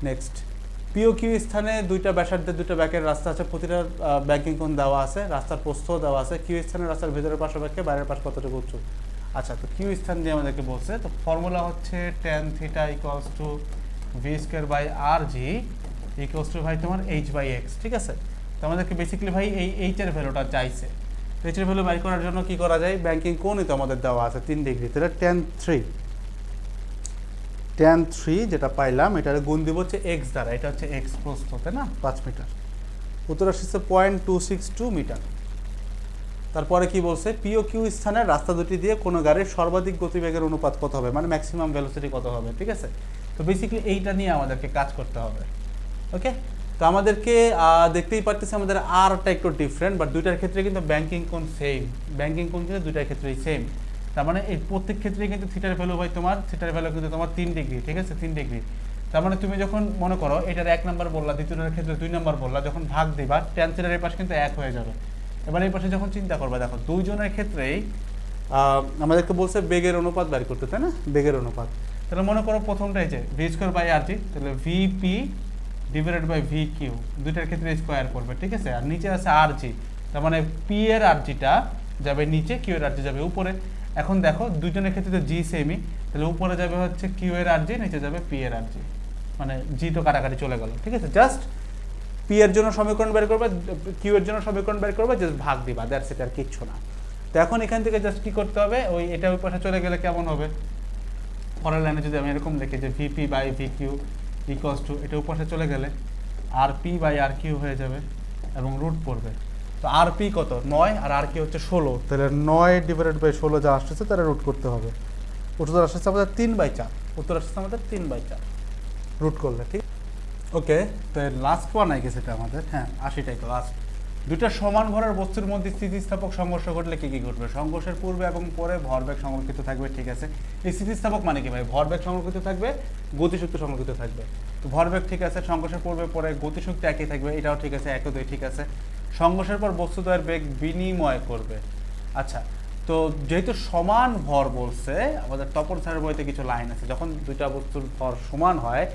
নেক্সট, পিও কিউ স্থানে দুইটা ব্যাসার্ধের দুইটা ব্যাকের রাস্তা আছে, প্রতিটা ব্যাংকিং কোণ দেওয়া আছে, রাস্তার প্রস্থ দেওয়া আছে। কিউ স্থানে রাস্তার ভেতরের পাশ অপেক্ষা বাইরের পাশ কতটুকু উঁচু? আচ্ছা, তো কিউ স্থান দিয়ে আমাদেরকে বলছে, তো ফর্মুলা হচ্ছে tan theta equals to V square by R G equals to ভাই তোমার এইচ বাই এক্স, ঠিক আছে? তো আমাদেরকে বেসিক্যালি ভাই এই এইচের ভ্যালুটা চাইছে। এইচের ভ্যালু বাই করার জন্য কি করা যায়? ব্যাংকিং কোণই তো আমাদের দেওয়া আছে 3 ডিগ্রি, তাহলে tan 3 tan3 যেটা পাইলাম এটার গুণ দিব হচ্ছে এক্স দ্বারা, এটা হচ্ছে এক্স প্রস্থ, তাই না, 5 মিটার। উত্তর আসছে 0.262 মিটার। তারপরে কি বলছে, পি ও কিউ স্থানের রাস্তা দুটি দিয়ে কোনো গাড়ির সর্বাধিক গতিবেগের অনুপাত কত হবে, মানে ম্যাক্সিমাম ভেলোসিটি কত হবে, ঠিক আছে। তো বেসিক্যালি এইটা নিয়ে আমাদেরকে কাজ করতে হবে। ওকে, তো আমাদেরকে দেখতেই পারতেছি আমাদের আরটা একটু ডিফারেন্ট, বাট দুইটার ক্ষেত্রে কিন্তু ব্যাংকিং কোণ সেম, ব্যাংকিং কোণ কিন্তু দুইটার ক্ষেত্রেই সেম। তার মানে এই প্রত্যেক ক্ষেত্রেই কিন্তু থিটার ভ্যালু ভাই তোমার, থিটার ভ্যালু কিন্তু তোমার 3 ডিগ্রি, ঠিক আছে, 3 ডিগ্রি। তার মানে তুমি যখন মনে করো এটার 1 নাম্বার বললা, দ্বিতীয়টার ক্ষেত্রে 2 নাম্বার বললা, যখন ভাগ দিবা ট্যান থিটার এই পাশ কিন্তু 1 হয়ে যাবে। এবার এই পাশে যখন চিন্তা করবা, দেখো দুইজনের ক্ষেত্রেই আমাদেরকে বলছে বেগের অনুপাত বের করতে, তাই না, বেগের অনুপাত। তাহলে মনে করো প্রথমটাই যে V square by R G, তাহলে VP divided by V Q, দুইটার ক্ষেত্রে স্কোয়ার করবে, ঠিক আছে। আর নিচে আছে আর জি, তার মানে পি এর আর জিটা যাবে নিচে, কিউ এর আর জি যাবে উপরে। এখন দেখো দুইজনের ক্ষেত্রে তো জি সেমই, তাহলে উপরে যাবে হচ্ছে কিউ এর আর জি, নিচে যাবে পি এর আর জি, মানে জি তো কাটাকাটি চলে গেল, ঠিক আছে। জাস্ট পি এর জন্য সমীকরণ বের করবে, কিউ এর জন্য সমীকরণ বের করবে, জাস্ট ভাগ দিবা, দ্যাটস ইট, আর কিচ্ছু না। তো এখন এখান থেকে জাস্ট কি করতে হবে, ওই এটা ওই পাশে চলে গেলে কেমন হবে, পরের লাইনে যদি আমি এরকম লিখি যে VP by V Q equals to, এটা উপরে চলে গেলে R P by R Q হয়ে যাবে এবং রুট পড়বে। তো আর পি কত 9 আর আর কিউ হচ্ছে 16, তাহলে 9 ডিভাইডেড বাই 16 যা আসতেছে তারা রুট করতে হবে। উত্তর আসতেছে আমাদের 3/4, উত্তর আসতেছে আমাদের 3/4 রুট করলে, ঠিক। ওকে, তো লাস্ট ওয়ান আই গেছে এটা আমাদের, হ্যাঁ 80টাই তো লাস্ট। দুইটা সমান ভরের বস্তুর মধ্যে স্থিতিস্থাপক সংঘর্ষ ঘটলে কি কি ঘটবে, সংঘর্ষের পূর্বে এবং পরে ভরবেগ সংরক্ষিত থাকবে, ঠিক আছে। এই স্থিতিস্থাপক মানে কি ভাই, ভরবেগ সংরক্ষিত থাকবে, গতিশক্তি সংরক্ষিত থাকবে। তো ভরবেগ ঠিক আছে, সংঘর্ষের পূর্বে পরে গতিশক্তি একই থাকবে, এটাও ঠিক আছে, 1 ও 2 ঠিক আছে। সংঘর্ষের পর বস্তুদ্বয়ের বেগ বিনিময় করবে। আচ্ছা, তো যেহেতু সমান ভর বলছে, আমাদের তপন স্যারের বইতে কিছু লাইন আছে, যখন দুইটা বস্তুর ভর সমান হয়,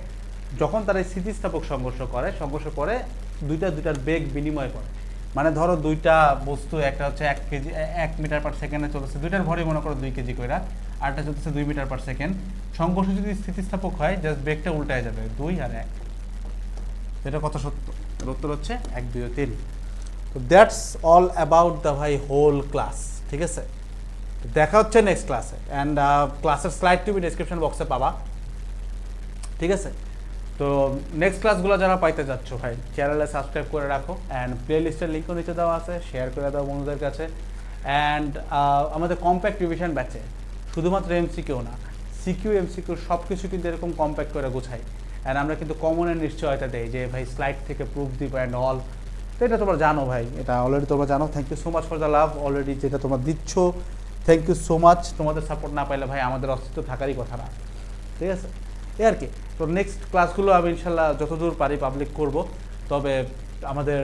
যখন তারা স্থিতিস্থাপক সংঘর্ষ করে, সংঘর্ষের পরে দুইটার বেগ বিনিময় করে। মানে ধরো দুইটা বস্তু, একটা হচ্ছে 1 কেজি 1 মিটার পার সেকেন্ডে চলছে, দুইটার ভরই মনে করো 2 কেজি করে, আরটা চলতেছে 2 মিটার পার সেকেন্ড। সংঘর্ষ যদি স্থিতিস্থাপক হয়, জাস্ট বেগটা উল্টায় যাবে, 2 আর 1। এটা কত সত্য, উত্তর হচ্ছে 1, 2 ও 3। তো দ্যাটস অল অ্যাবাউট দ্য ভাই হোল ক্লাস, ঠিক আছে। দেখা হচ্ছে নেক্সট ক্লাসে, অ্যান্ড ক্লাসের স্লাইড তুমি ডেসক্রিপশন বক্সে পাবা, ঠিক আছে। তো নেক্সট ক্লাসগুলো যারা পাইতে যাচ্ছ ভাই, চ্যানেলে সাবস্ক্রাইব করে রাখো, অ্যান্ড প্লে লিস্টের লিঙ্কও নিচে দেওয়া আছে, শেয়ার করে দাও বন্ধুদের কাছে। অ্যান্ড আমাদের কম্প্যাক্ট রিভিশন ব্যাচে শুধুমাত্র এমসিকিউ না, সিকিউ এমসিকিউ সব কিছু কিন্তু এরকম কম্প্যাক্ট করে গোছাই। অ্যান্ড আমরা কিন্তু কমনের নিশ্চয়তা দেই যে ভাই স্লাইড থেকে প্রুফ দিব অ্যান্ড অল। তো এটা তোমরা জানো ভাই, এটা অলরেডি তোমরা জানো। Thank you so much for the love already যেটা তোমরা দিচ্ছ, থ্যাংক ইউ সো মাচ। তোমাদের সাপোর্ট না পাইলে ভাই আমাদের অস্তিত্ব থাকারই কথা না, ঠিক আছে, এই আর কি। তো নেক্সট ক্লাসগুলো আমি ইনশাল্লাহ যতদূর পারি পাবলিক করব। তবে আমাদের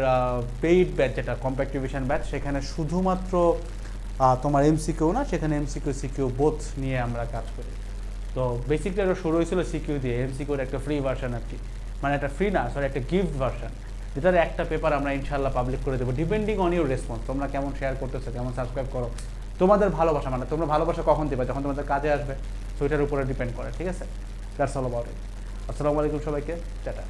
পেইড ব্যাচ যেটা কম্প্যাক্ট রিভিশন ব্যাচ, সেখানে শুধুমাত্র তোমার এমসিকিউ না, সেখানে এমসিকিউ সিকিউ বোথ নিয়ে আমরা কাজ করি। তো বেসিকলি এটা শুরু হয়েছিল সিকিউ দিয়ে, এমসিকিউর একটা ফ্রি ভার্সন আর কি, মানে একটা ফ্রি না, সরি একটা গিফট ভার্সন, যেটার একটা পেপার আমরা ইনশাল্লাহ পাবলিক করে দেবো, ডিপেন্ডিং অন ইউর রেসপন্স। তোমরা কেমন শেয়ার করতেছো, কেমন সাবস্ক্রাইব করো, তোমাদের ভালোবাসা, মানে তোমরা ভালোবাসা কখন দেবে, যখন তোমাদের কাজে আসবে, তো এটার উপরে ডিপেন্ড করে, ঠিক আছে। That's all about it. আসসালামু আলাইকুম সবাইকে, টাটা।